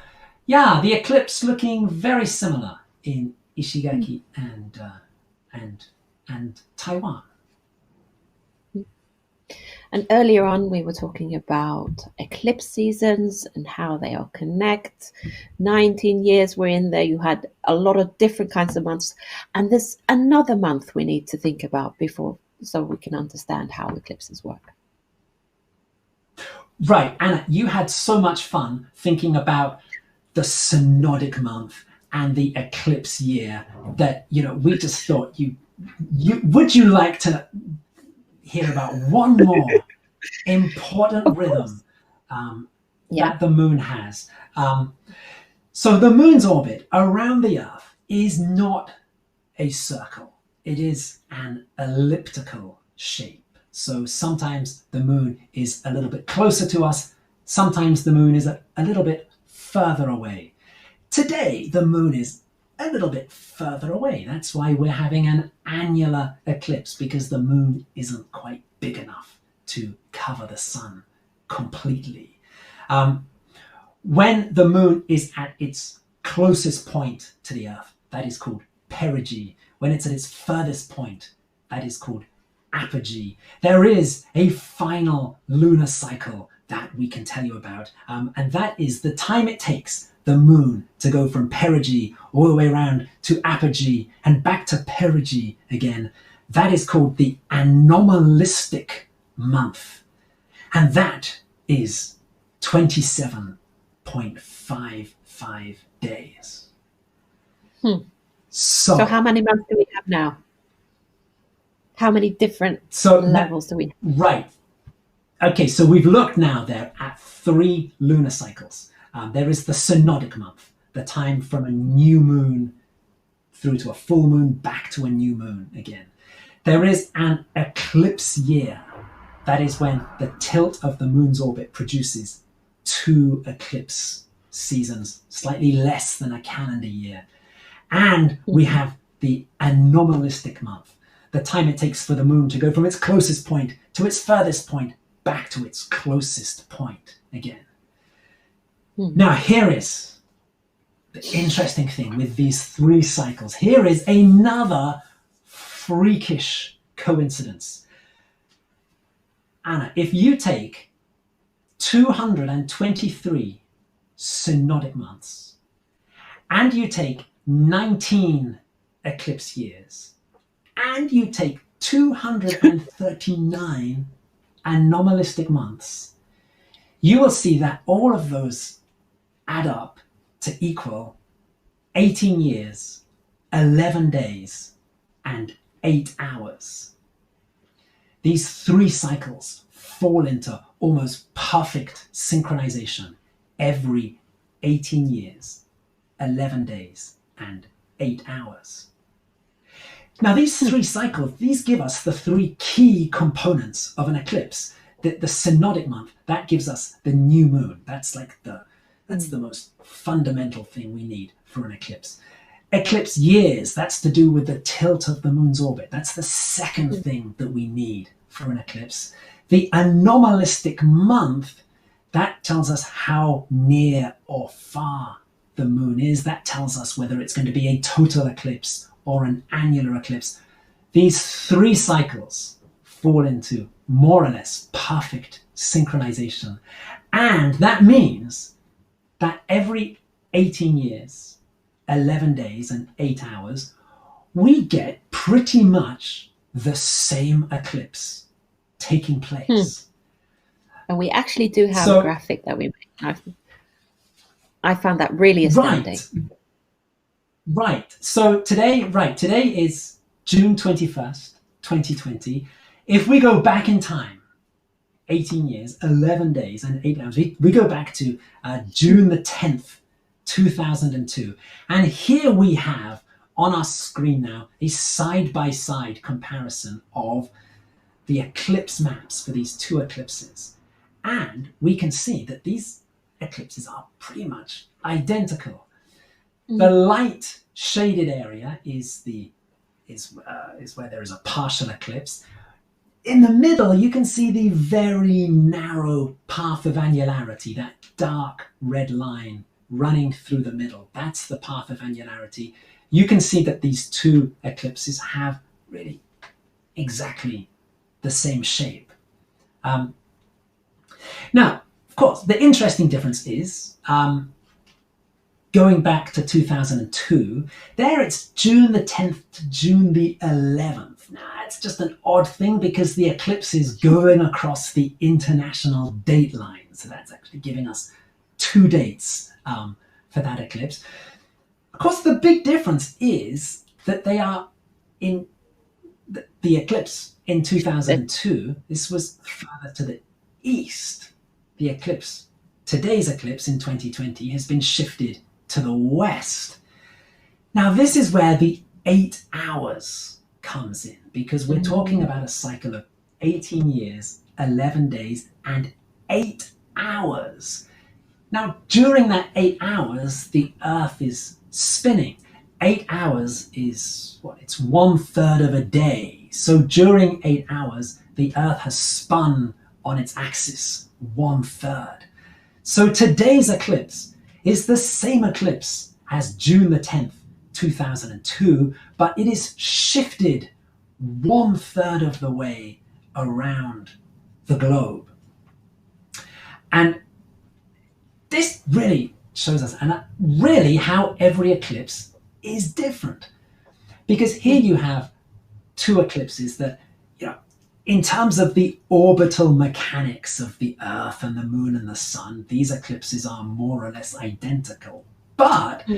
the eclipse looking very similar in Ishigaki and Taiwan. And earlier on, we were talking about eclipse seasons and how they all connect. 19 years we're in there, you had a lot of different kinds of months. And there's another month we need to think about before, so we can understand how eclipses work. Right, Anna, you had so much fun thinking about the synodic month and the eclipse year that, we just thought would you like to hear about one more important rhythm that the moon has? So the moon's orbit around the Earth is not a circle. It is an elliptical shape. So sometimes the moon is a little bit closer to us. Sometimes the moon is a little bit further away. Today, the moon is a little bit further away. That's why we're having an annular eclipse, because the moon isn't quite big enough to cover the sun completely. When the moon is at its closest point to the Earth, that is called perigee. When it's at its furthest point, that is called apogee. There is a final lunar cycle that we can tell you about, and that is the time it takes the moon to go from perigee all the way around to apogee and back to perigee again. That is called the anomalistic month, and that is 27.55 days. So how many months do we have now? How many different levels do we have? Right. Okay, so we've looked now there at 3 lunar cycles. There is the synodic month, the time from a new moon through to a full moon, back to a new moon again. There is an eclipse year. That is when the tilt of the moon's orbit produces 2 eclipse seasons, slightly less than a calendar year. And we have the anomalistic month, the time it takes for the moon to go from its closest point to its furthest point, back to its closest point again. Now, here is the interesting thing with these 3 cycles. Here is another freakish coincidence. Anna, if you take 223 synodic months and you take 19 eclipse years and you take 239 anomalistic months, you will see that all of those add up to equal 18 years, 11 days, and 8 hours. These 3 cycles fall into almost perfect synchronization every 18 years, 11 days, and 8 hours. Now, these 3 cycles, these give us the 3 key components of an eclipse. The synodic month, that gives us the new moon. That's the most fundamental thing we need for an eclipse. Eclipse years, that's to do with the tilt of the moon's orbit. That's the second thing that we need for an eclipse. The anomalistic month, that tells us how near or far the moon is. That tells us whether it's going to be a total eclipse or an annular eclipse. These 3 cycles fall into more or less perfect synchronization. And that means that every 18 years, 11 days, and 8 hours, we get pretty much the same eclipse taking place. And we actually do have a graphic that we made. I found that really astounding. Right. So today is June 21st, 2020. If we go back in time, 18 years, 11 days, and 8 hours, we go back to June the 10th, 2002. And here we have on our screen now a side-by-side comparison of the eclipse maps for these 2 eclipses. And we can see that these eclipses are pretty much identical. The light shaded area is where there is a partial eclipse. In the middle, you can see the very narrow path of annularity, that dark red line running through the middle. That's the path of annularity. You can see that these 2 eclipses have really exactly the same shape. Now, of course, the interesting difference is going back to 2002, there it's June the 10th to June the 11th. Now, it's just an odd thing because the eclipse is going across the international date line. So that's actually giving us 2 dates for that eclipse. Of course, the big difference is that they are in the eclipse in 2002. This was further to the east. The eclipse, today's eclipse in 2020, has been shifted to the west. Now, this is where the 8 hours comes in, because we're talking about a cycle of 18 years, 11 days, and 8 hours. Now, during that 8 hours, the Earth is spinning. 8 hours is what? It's 1/3 of a day. So during 8 hours, the Earth has spun on its axis 1/3. So today's eclipse is the same eclipse as June the 10th, 2002, but it is shifted 1/3 of the way around the globe. And this really shows us, and really how every eclipse is different. Because here you have 2 eclipses that, in terms of the orbital mechanics of the Earth and the Moon and the Sun, these eclipses are more or less identical. But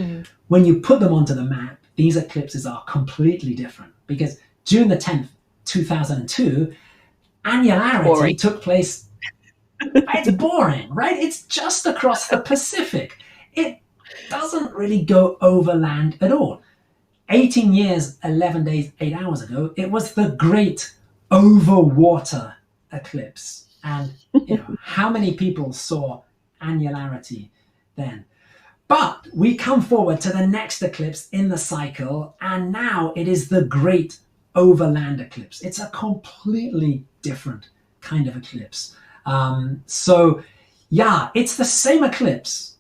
when you put them onto the map, these eclipses are completely different. Because June the 10th, 2002, Annularity took place. It's boring, right? It's just across the Pacific. It doesn't really go overland at all. 18 years, 11 days, 8 hours ago, it was the great overwater eclipse. And how many people saw Annularity then? But we come forward to the next eclipse in the cycle, and now it is the great overland eclipse. It's a completely different kind of eclipse. So yeah, it's the same eclipse,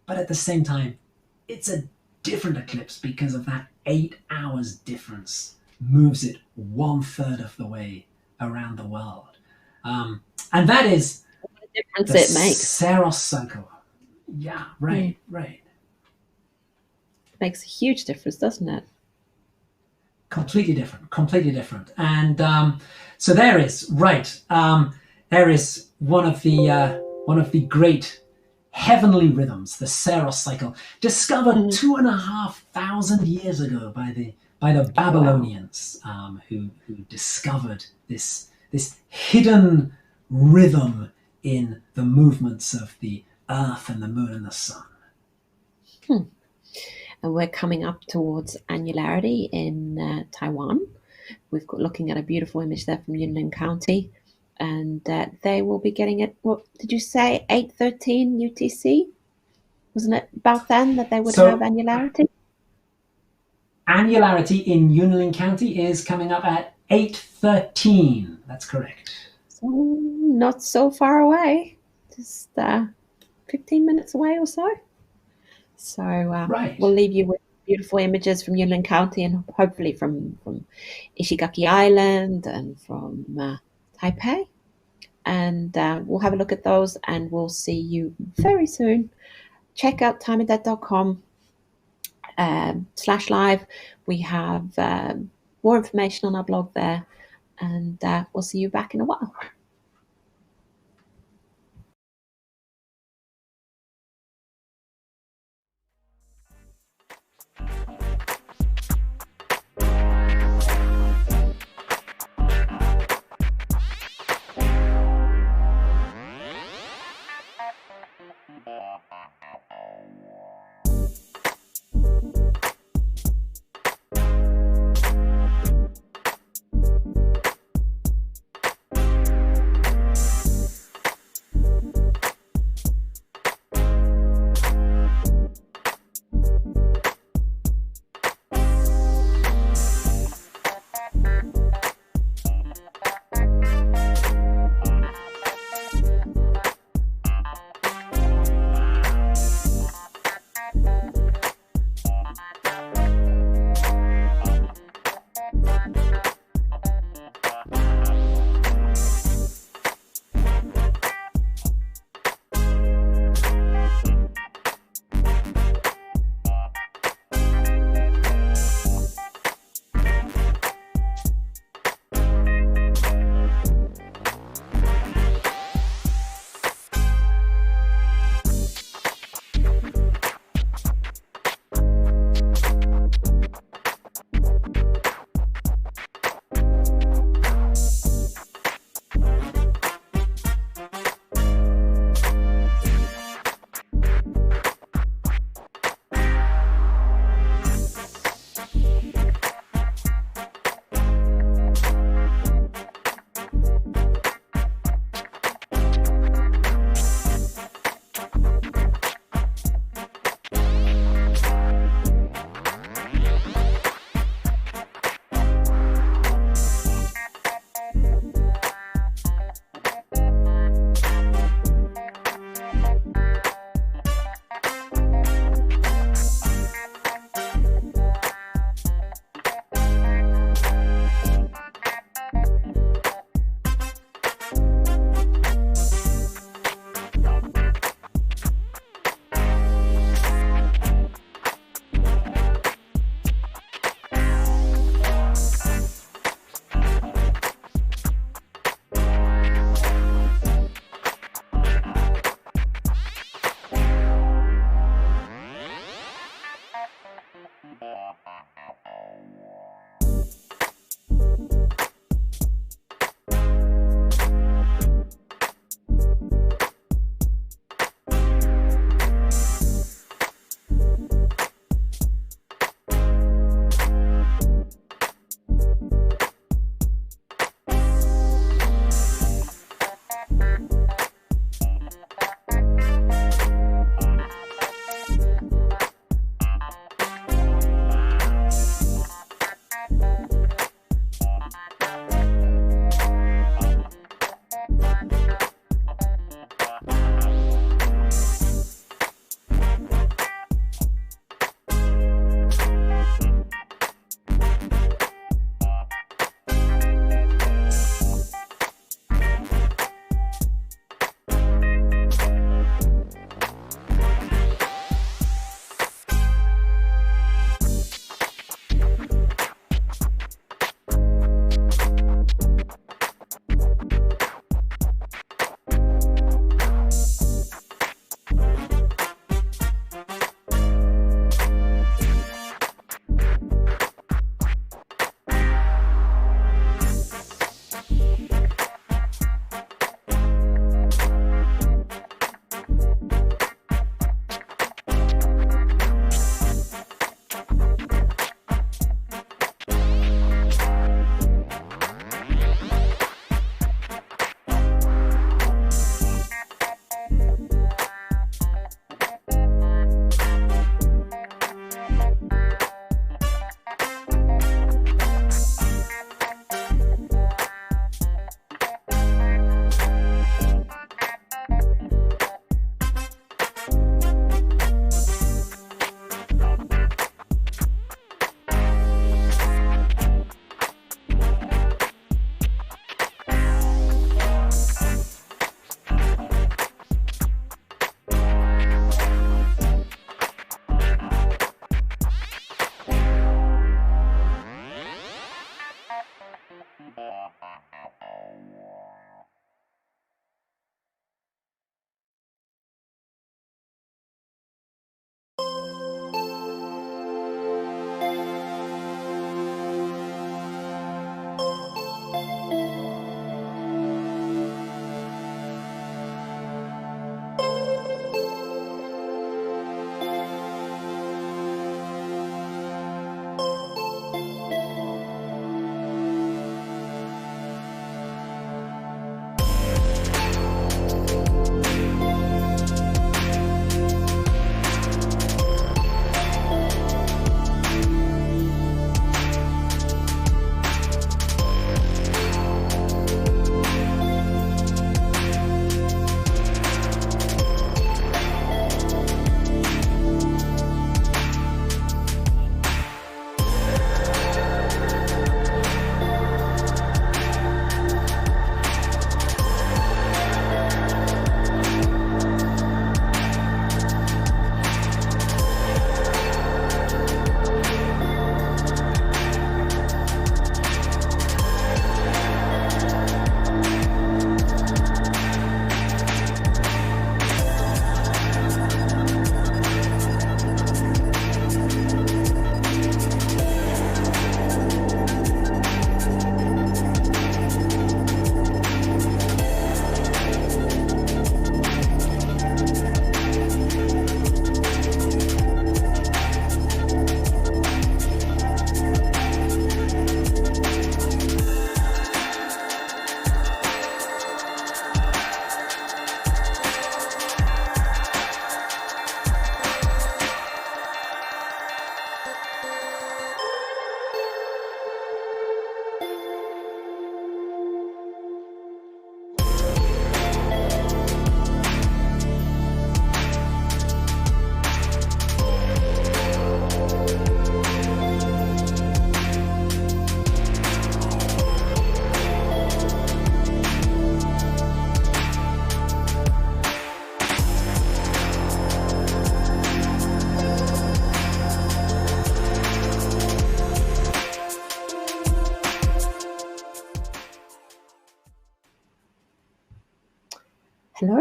but at the same time, it's a different eclipse because of that 8 hours difference moves it 1/3 of the way around the world. And that is what a difference the it makes. Saros cycle. Yeah, right. It makes a huge difference, doesn't it? Completely different. And so there is, there is one of the great heavenly rhythms, the Saros cycle, discovered 2,500 years ago by the Babylonians, who discovered this hidden rhythm in the movements of the Earth and the Moon and the Sun. And we're coming up towards Annularity in Taiwan. We've got looking at a beautiful image there from Yunlin County, and they will be getting it. What did you say? 8:13 UTC? Wasn't it about then that they would have Annularity? Annularity in Yunlin County is coming up at 8:13. That's correct. So not so far away, just 15 minutes away or so. So we'll leave you with beautiful images from Yunlin County and hopefully from Ishigaki Island and from Taipei. And we'll have a look at those and we'll see you very soon. Check out timeanddate.com/live. We have more information on our blog there, and we'll see you back in a while.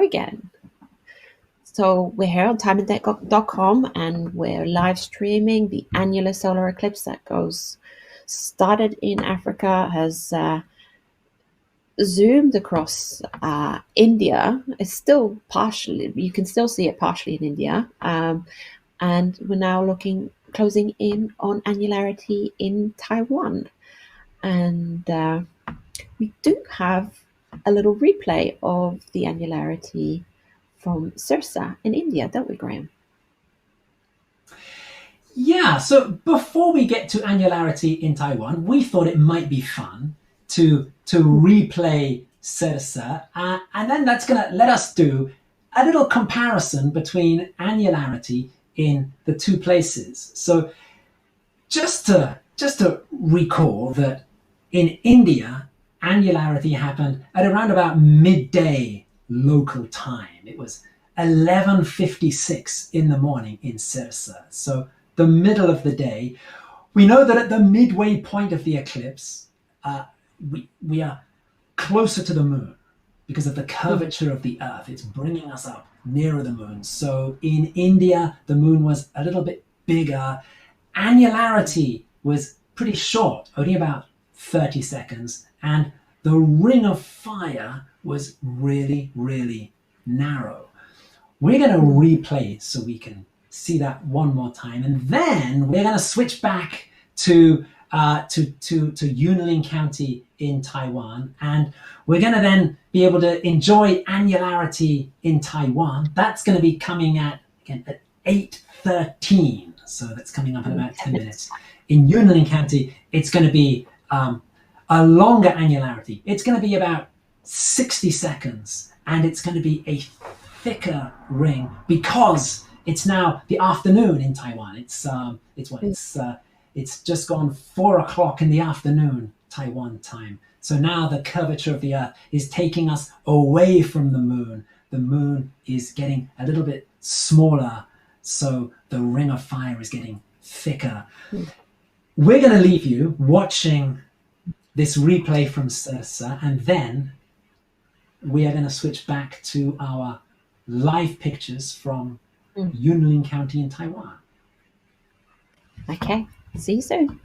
again. So we're here on timeanddate.com, and we're live streaming the annular solar eclipse that started in Africa, has zoomed across India. It's still partially, you can still see it partially in India. And we're now closing in on annularity in Taiwan. And we do have a little replay of the annularity from Sirsa in India, don't we, Graham? Yeah, so before we get to annularity in Taiwan, we thought it might be fun to replay Sirsa, and then that's going to let us do a little comparison between annularity in the two places. So just to recall that in India, annularity happened at around about midday local time. It was 11:56 in the morning in Sirsa, so the middle of the day. We know that at the midway point of the eclipse, we are closer to the moon because of the curvature of the Earth. It's bringing us up nearer the moon. So in India, the moon was a little bit bigger. Annularity was pretty short, only about 30 seconds, and the ring of fire was really, really narrow. We're going to replay so we can see that one more time, and then we're going to switch back to Yunlin County in Taiwan, and we're going to then be able to enjoy annularity in Taiwan. That's going to be coming at 8:13, so that's coming up in about 10 minutes. In Yunlin County, it's going to be a longer annularity. It's going to be about 60 seconds, and it's going to be a thicker ring because it's now the afternoon in Taiwan. It's just gone 4 o'clock in the afternoon Taiwan time. So now the curvature of the Earth is taking us away from the moon. The moon is getting a little bit smaller, so the ring of fire is getting thicker. We're going to leave you watching this replay from Sirsa, and then we are going to switch back to our live pictures from Yunlin County in Taiwan. Okay, see you soon.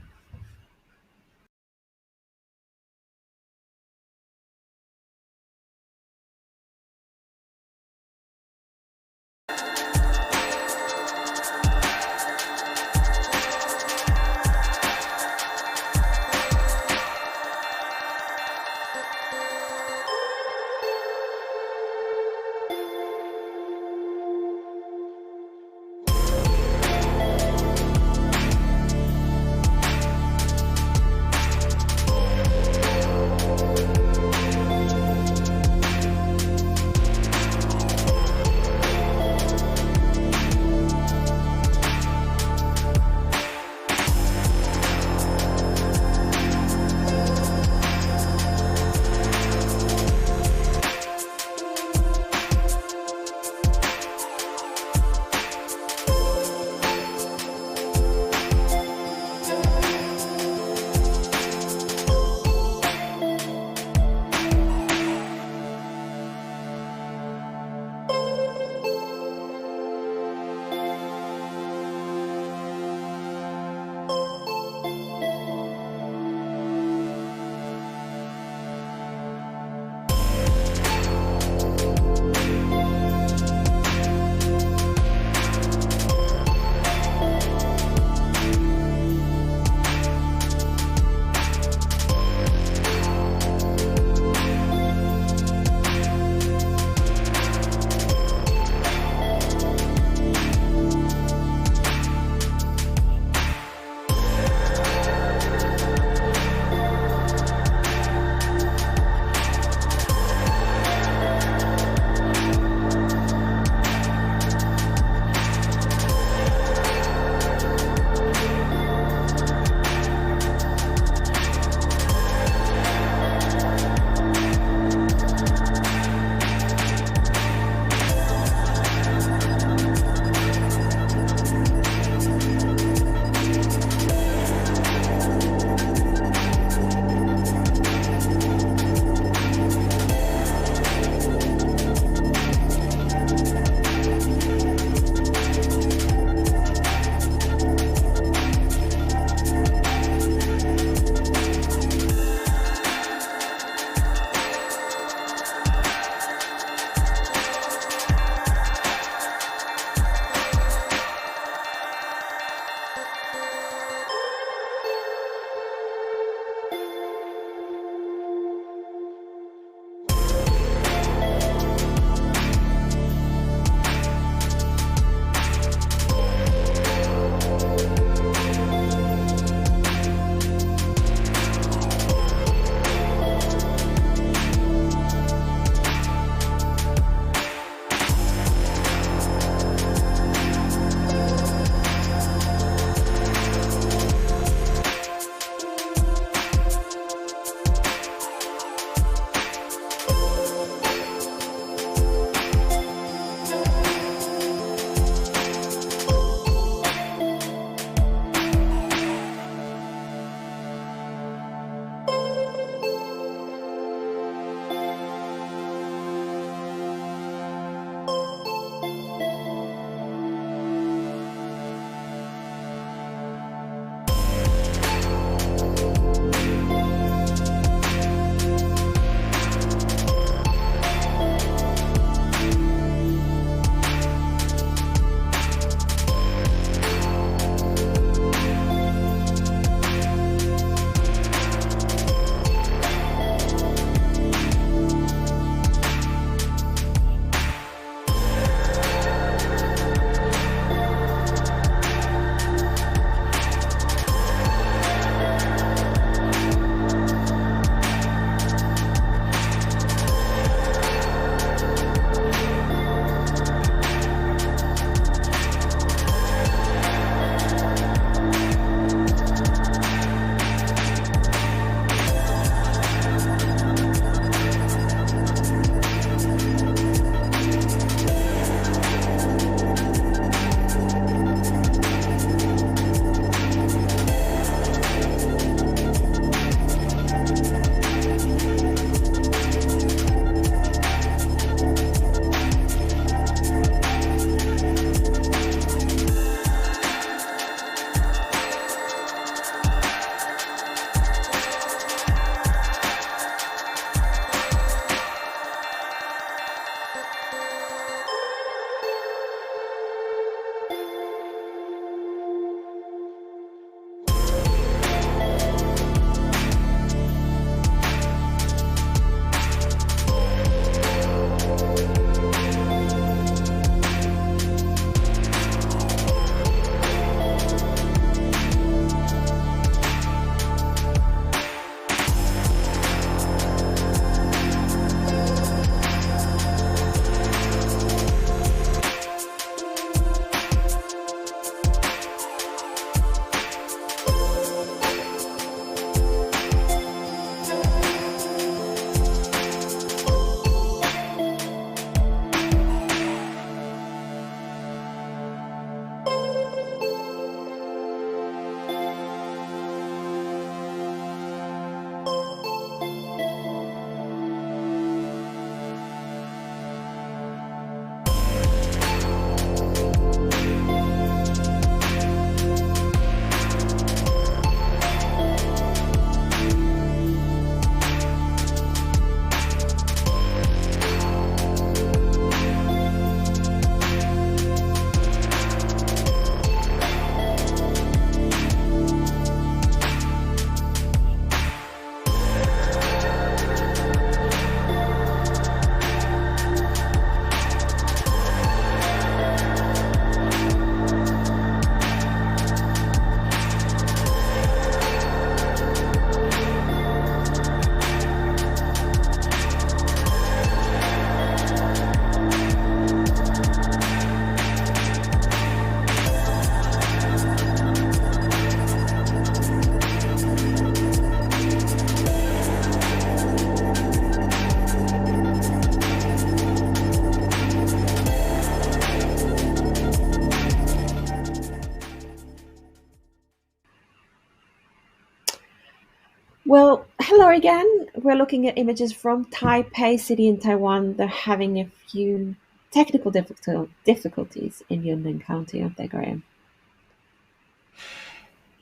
Well, hello again. We're looking at images from Taipei City in Taiwan. They're having a few technical difficulties in Yunnan County, aren't they, Graham?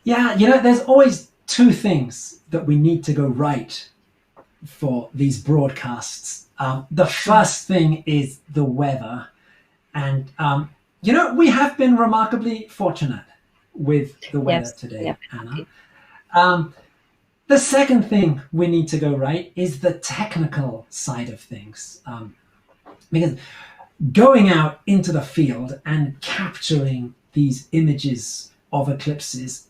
Yeah, there's always two things that we need to go right for these broadcasts. The first thing is the weather. And, we have been remarkably fortunate with the weather Yes. today, Yep. Anna. The second thing we need to go right is the technical side of things. Because going out into the field and capturing these images of eclipses,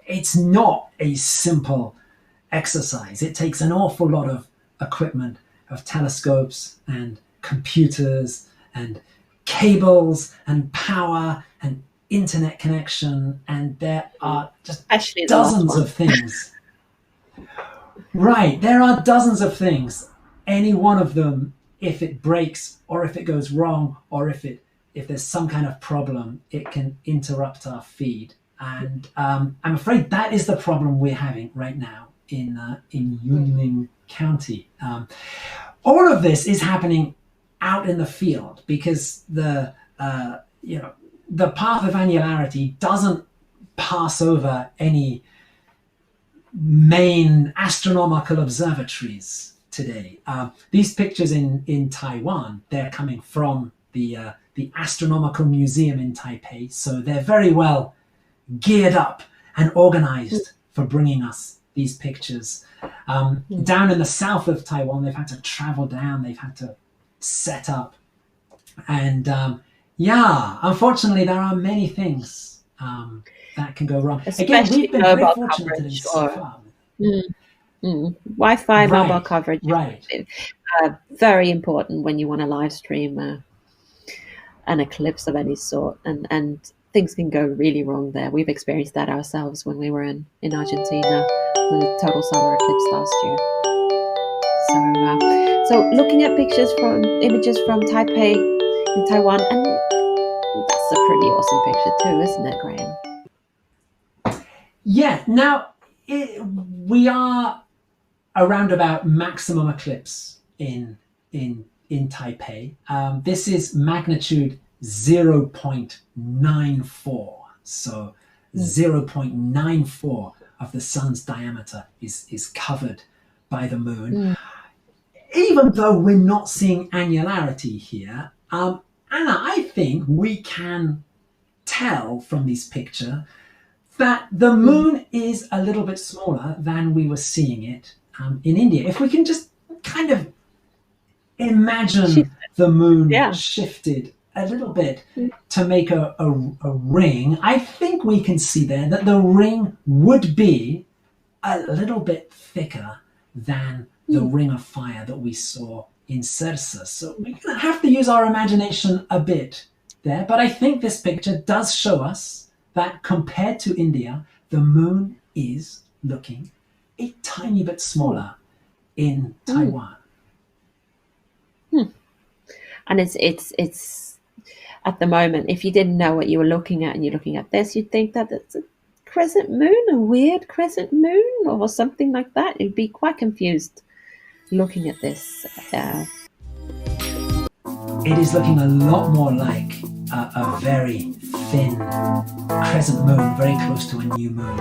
it's not a simple exercise. It takes an awful lot of equipment, of telescopes and computers and cables and power and internet connection, and there are just Especially dozens of things. Right, there are dozens of things. Any one of them, if it breaks or if it goes wrong or if there's some kind of problem, it can interrupt our feed. And I'm afraid that is the problem we're having right now in Yunnan County. All of this is happening out in the field because the path of annularity doesn't pass over any main astronomical observatories today. These pictures in Taiwan, they're coming from the Astronomical Museum in Taipei, so they're very well geared up and organized for bringing us these pictures. Down in the south of Taiwan, they've had to travel down, they've had to set up. And unfortunately, there are many things that can go wrong. Again, we've been very fortunate today so far. Wi-Fi mobile coverage. Right. Very important when you want to live stream an eclipse of any sort. And things can go really wrong there. We've experienced that ourselves when we were in Argentina with a total solar eclipse last year. So looking at images from Taipei in Taiwan, and that's a pretty awesome picture too, isn't it, Graham? Yeah. Now we are around about maximum eclipse in Taipei. This is magnitude 0.94. So 0.94 of the sun's diameter is covered by the moon. Even though we're not seeing annularity here, Anna, I think we can tell from this picture that the moon is a little bit smaller than we were seeing it in India. If we can just kind of imagine the moon shifted a little bit to make a ring, I think we can see there that the ring would be a little bit thicker than the ring of fire that we saw in Cersa. So we're going to have to use our imagination a bit there. But I think this picture does show us that compared to India, the moon is looking a tiny bit smaller in Taiwan. And it's at the moment, if you didn't know what you were looking at and you're looking at this, you'd think that it's a crescent moon, a weird crescent moon or something like that. You'd be quite confused looking at this. It is looking a lot more like a very thin crescent moon, very close to a new moon.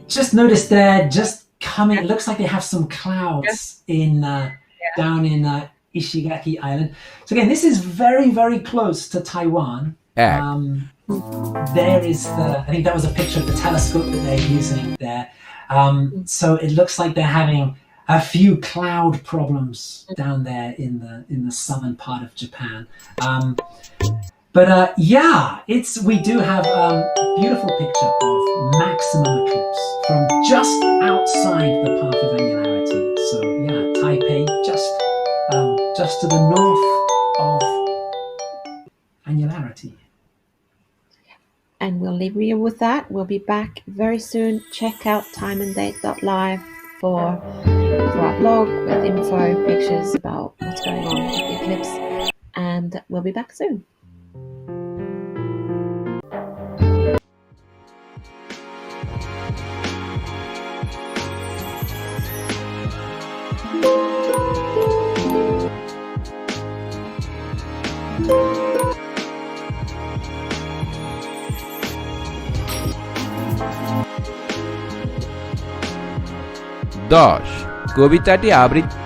Just noticed there, just coming, it looks like they have some clouds down in Ishigaki Island. So again, this is very, very close to Taiwan. There is I think that was a picture of the telescope that they're using there. So it looks like they're having a few cloud problems down there in the southern part of Japan. We do have a beautiful picture of maximum eclipse from just outside the path of annularity. So Taipei, just to the north of annularity. And we'll leave you with that. We'll be back very soon. Check out timeanddate.live for our blog with info, pictures about what's going on with the eclipse. And we'll be back soon. 10 কবিতাটি আবৃত্তি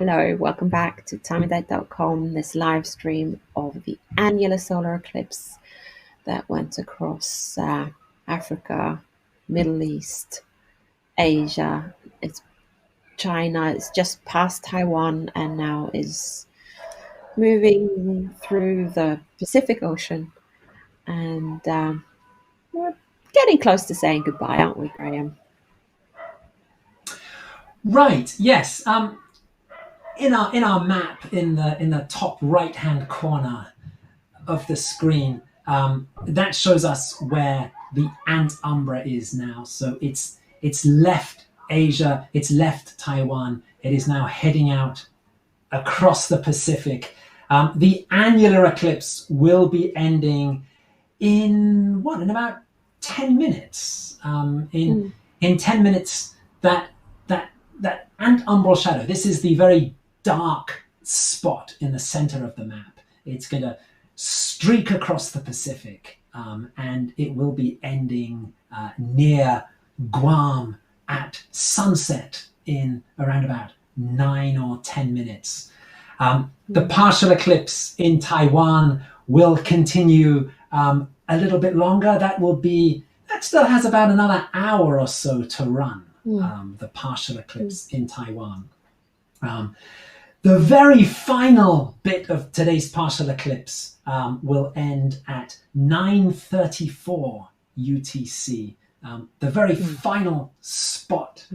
Hello, welcome back to timeanddate.com, this live stream of the annular solar eclipse that went across Africa Middle East, Asia. It's China. It's just past Taiwan and now is moving through the Pacific Ocean. And we're getting close to saying goodbye, aren't we, Graham? Right. Yes. In our map in the top right hand corner of the screen, that shows us where the Antumbra is now. So it's left Asia, it's left Taiwan. It is now heading out across the Pacific. The annular eclipse will be ending in about 10 minutes. In 10 minutes, that Antumbral shadow. This is the very dark spot in the center of the map. It's going to streak across the Pacific, and it will be ending near Guam at sunset in around about 9 or 10 minutes. The partial eclipse in Taiwan will continue a little bit longer. That still has about another hour or so to run. The partial eclipse in Taiwan. The very final bit of today's partial eclipse will end at 9:34 UTC. The very final spot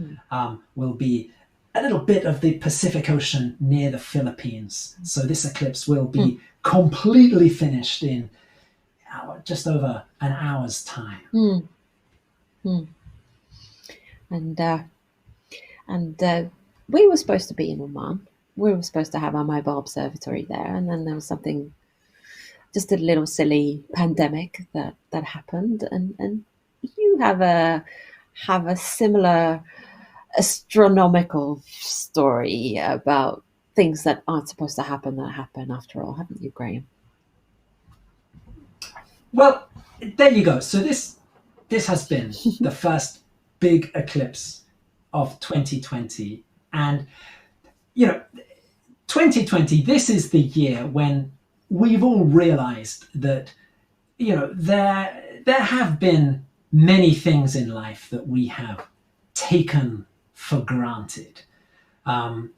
will be a little bit of the Pacific Ocean near the Philippines. So this eclipse will be completely finished in just over an hour's time. And we were supposed to be in Oman. We were supposed to have our mobile observatory there, and then there was something, just a little silly pandemic that happened. And you have a similar astronomical story about things that aren't supposed to happen that happen after all, haven't you, Graham? Well, there you go. So this has been the first big eclipse of 2020, and 2020, this is the year when we've all realized that there have been many things in life that we have taken for granted, and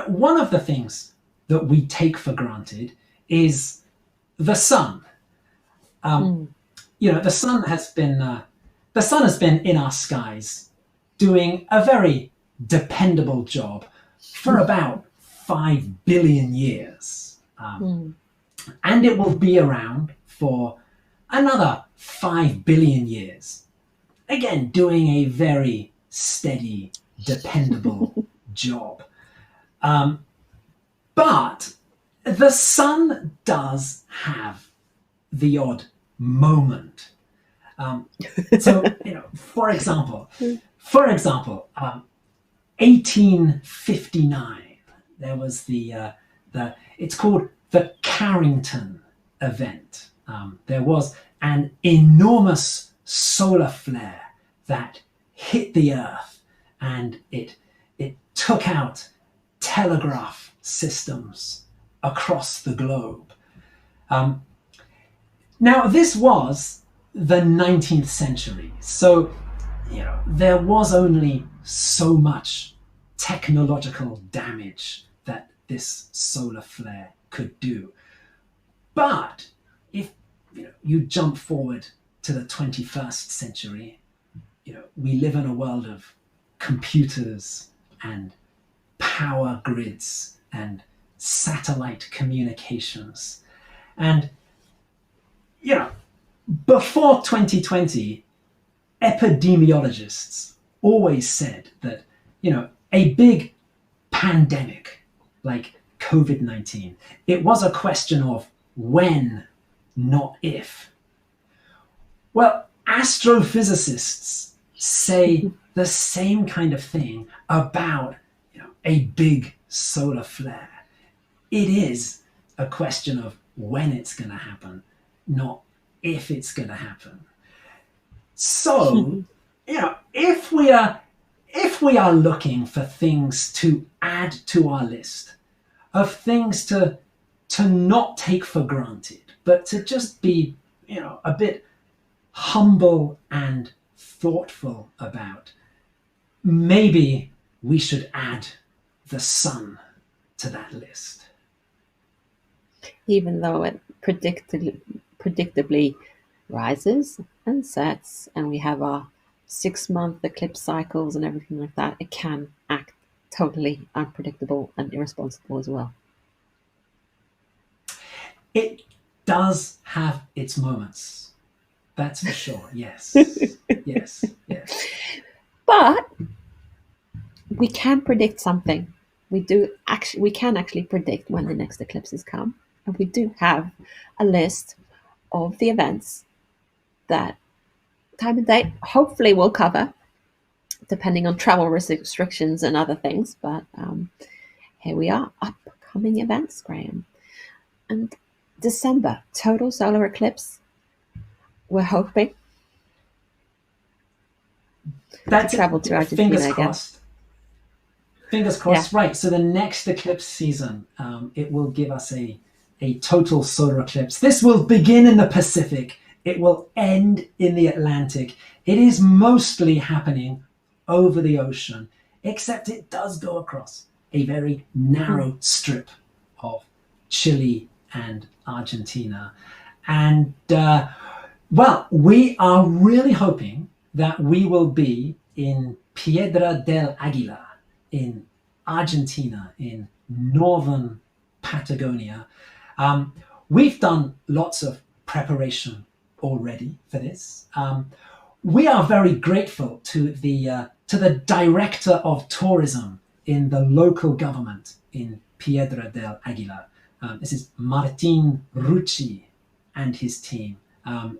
one of the things that we take for granted is the sun. The sun has been in our skies doing a very dependable job for about 5 billion years. And it will be around for another 5 billion years. Again, doing a very steady, dependable job. But the sun does have the odd moment. So, for example, 1859, there was it's called the Carrington event. There was an enormous solar flare that hit the Earth, and it took out telegraph systems across the globe. Now, this was the 19th century, so there was only so much technological damage that this solar flare could do. But if you jump forward to the 21st century, we live in a world of computers and power grids and satellite communications. And before 2020, epidemiologists always said that a big pandemic like COVID-19, it was a question of when, not if. Well, astrophysicists say the same kind of thing about a big solar flare. It is a question of when it's going to happen, not if it's going to happen. So, if we are looking for things to add to our list of things to not take for granted, but to just be, a bit humble and thoughtful about, maybe we should add the sun to that list. Even though it predictably rises and sets, and we have our 6-month eclipse cycles and everything like that, it can act totally unpredictable and irresponsible as well. It does have its moments. That's for sure. Yes. Yes. Yes. But we can predict something. We can actually predict when the next eclipses come. And we do have a list of the events that Time and Date hopefully will cover, depending on travel restrictions and other things. But here we are, upcoming events, Graham. And December, total solar eclipse. We're hoping That's to travel to Argentina. Fingers crossed. Fingers crossed. Yeah. Right. So the next eclipse season, it will give us a total solar eclipse. This will begin in the Pacific. It will end in the Atlantic. It is mostly happening over the ocean, except it does go across a very narrow strip of Chile and Argentina. And, well, we are really hoping that we will be in Piedra del Águila, in Argentina, in northern Patagonia. We've done lots of preparation already for this. We are very grateful to the director of tourism in the local government in Piedra del Águila. This is Martin Rucci and his team.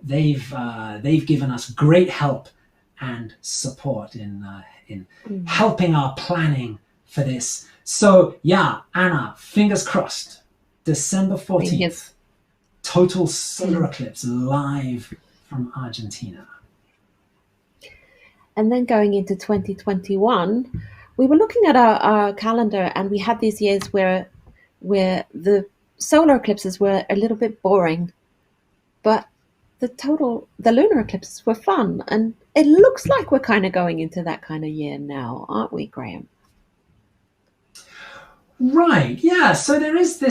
They've given us great help and support in helping our planning for this. So yeah, Anna, fingers crossed. December 14th, total solar eclipse live from Argentina. And then going into 2021, we were looking at our calendar, and we had these years where the solar eclipses were a little bit boring, but the lunar eclipses were fun. And it looks like we're kind of going into that kind of year now, aren't we, Graham? Right, yeah. So there's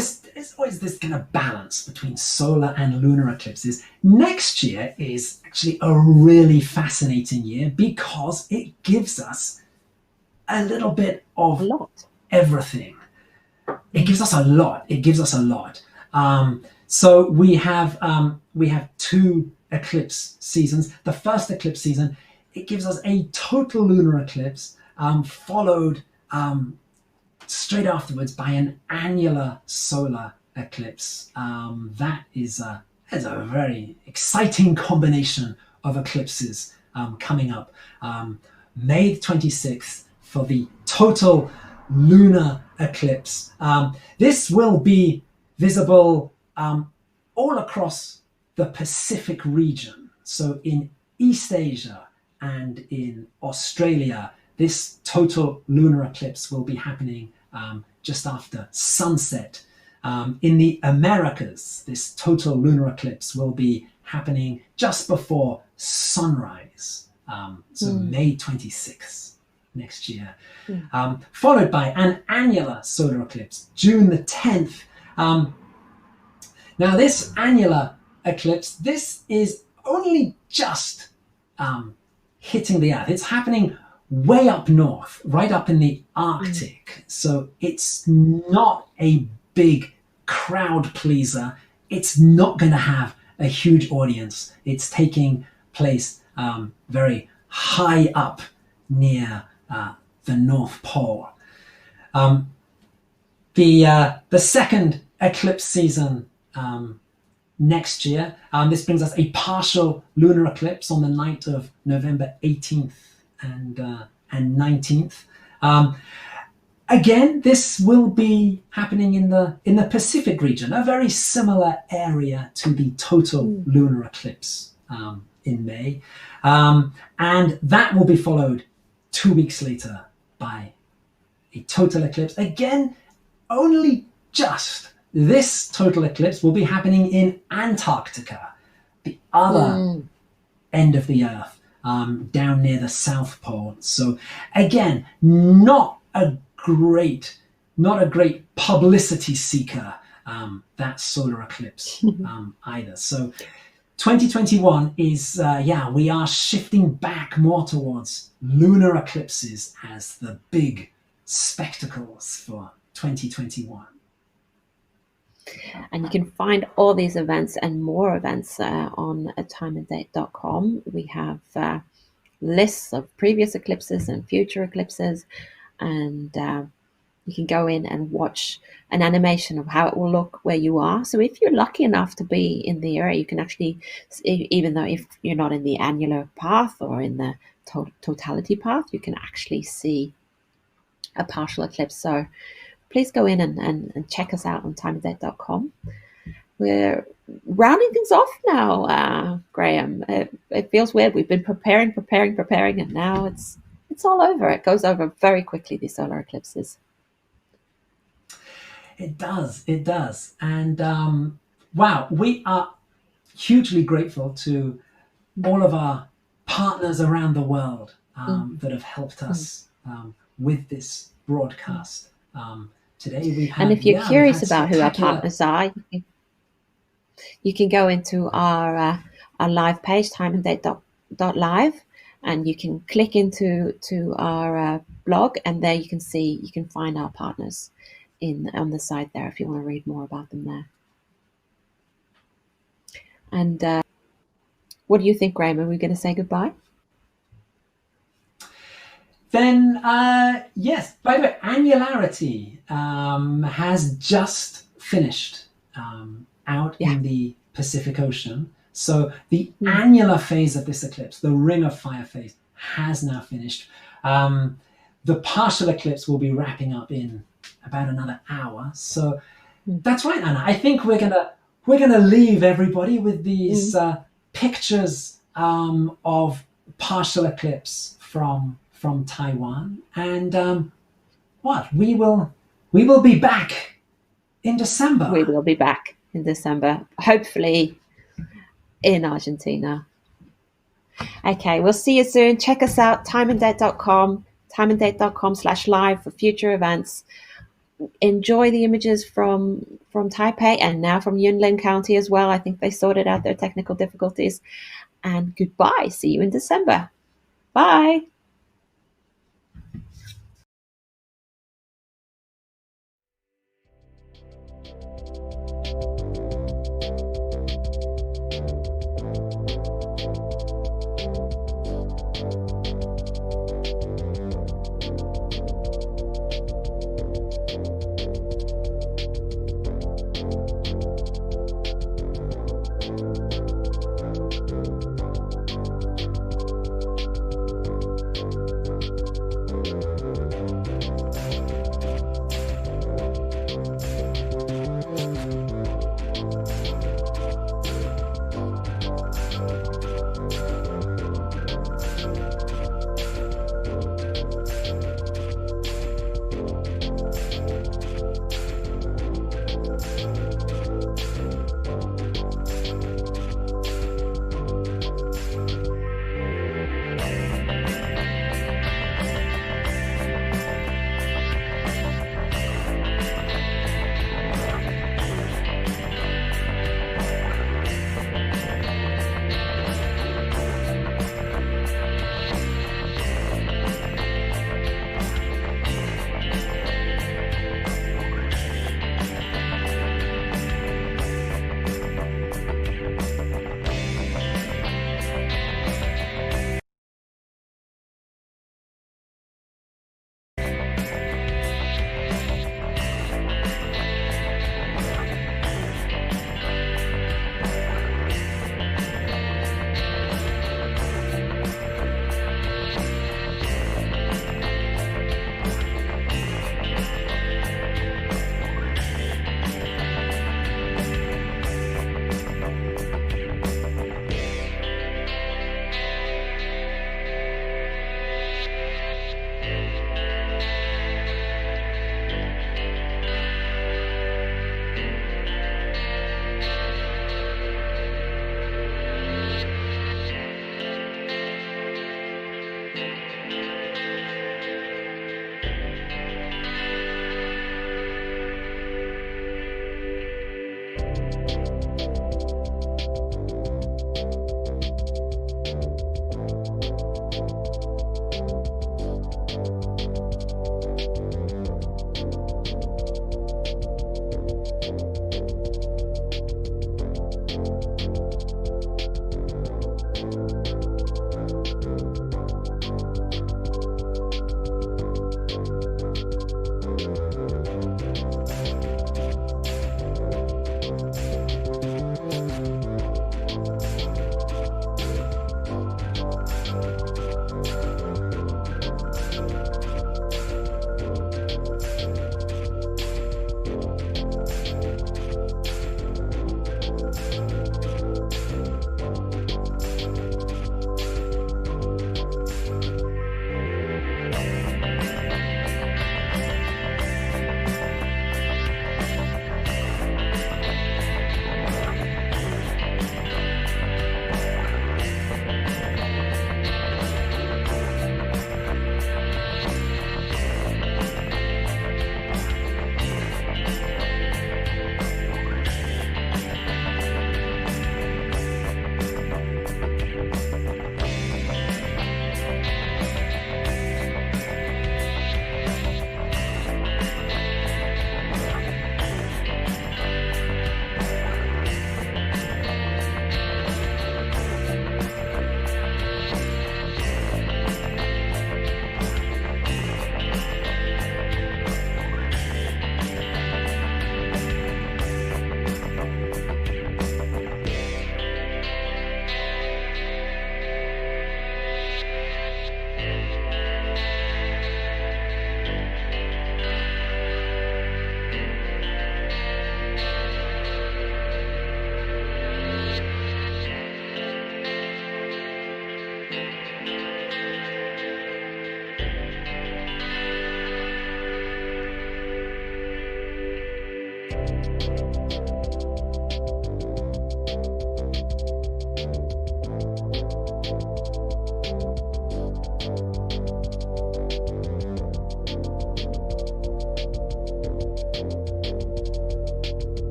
always this kind of balance between solar and lunar eclipses. Next year is actually a really fascinating year because it gives us a little bit of everything. It gives us a lot. So we have 2 eclipse seasons. The first eclipse season, it gives us a total lunar eclipse, followed straight afterwards by an annular solar eclipse. That is a very exciting combination of eclipses coming up. May 26th for the total lunar eclipse. This will be visible all across the Pacific region. So in East Asia and in Australia, this total lunar eclipse will be happening just after sunset. In the Americas, this total lunar eclipse will be happening just before sunrise. So May 26th next year. Followed by an annular solar eclipse, June the 10th. Now this annular eclipse, this is only just hitting the Earth. It's happening way up north, right up in the Arctic. So it's not a big crowd pleaser. It's not going to have a huge audience. It's taking place very high up near the North Pole. The second eclipse season next year, this brings us a partial lunar eclipse on the night of November 18th and 19th. Again, this will be happening in the Pacific region, a very similar area to the total lunar eclipse in May. And that will be followed 2 weeks later by a total eclipse. Again, only just. This total eclipse will be happening in Antarctica, the other end of the Earth, down near the South Pole. So again, not a great publicity seeker, that solar eclipse either. So 2021 is, we are shifting back more towards lunar eclipses as the big spectacles for 2021. And you can find all these events and more events on timeanddate.com. We have lists of previous eclipses and future eclipses, and you can go in and watch an animation of how it will look where you are. So if you're lucky enough to be in the area, you can actually, even though if you're not in the annular path or in the totality path, you can actually see a partial eclipse. So please go in and check us out on timeanddate.com. We're rounding things off now, Graham. It feels weird. We've been preparing, and now it's all over. It goes over very quickly, these solar eclipses. It does. And wow, we are hugely grateful to all of our partners around the world that have helped us with this broadcast. Today we've had, and if you're curious about who our partners are, you can go into our live page, timeanddate.live, and you can click into our blog, and there you can find our partners on the side there if you want to read more about them there. And what do you think, Graham? Are we going to say goodbye? Then, yes, by the way, Annularity has just finished out in the Pacific Ocean. So the annular phase of this eclipse, the Ring of Fire phase, has now finished. The partial eclipse will be wrapping up in about another hour. So that's right, Anna. I think we're gonna leave everybody with these pictures of partial eclipse from Taiwan, and we will be back in December. We will be back in December, hopefully in Argentina. Okay, we'll see you soon. Check us out, timeanddate.com, timeanddate.com/live for future events. Enjoy the images from Taipei and now from Yunlin County as well. I think they sorted out their technical difficulties. And goodbye. See you in December. Bye.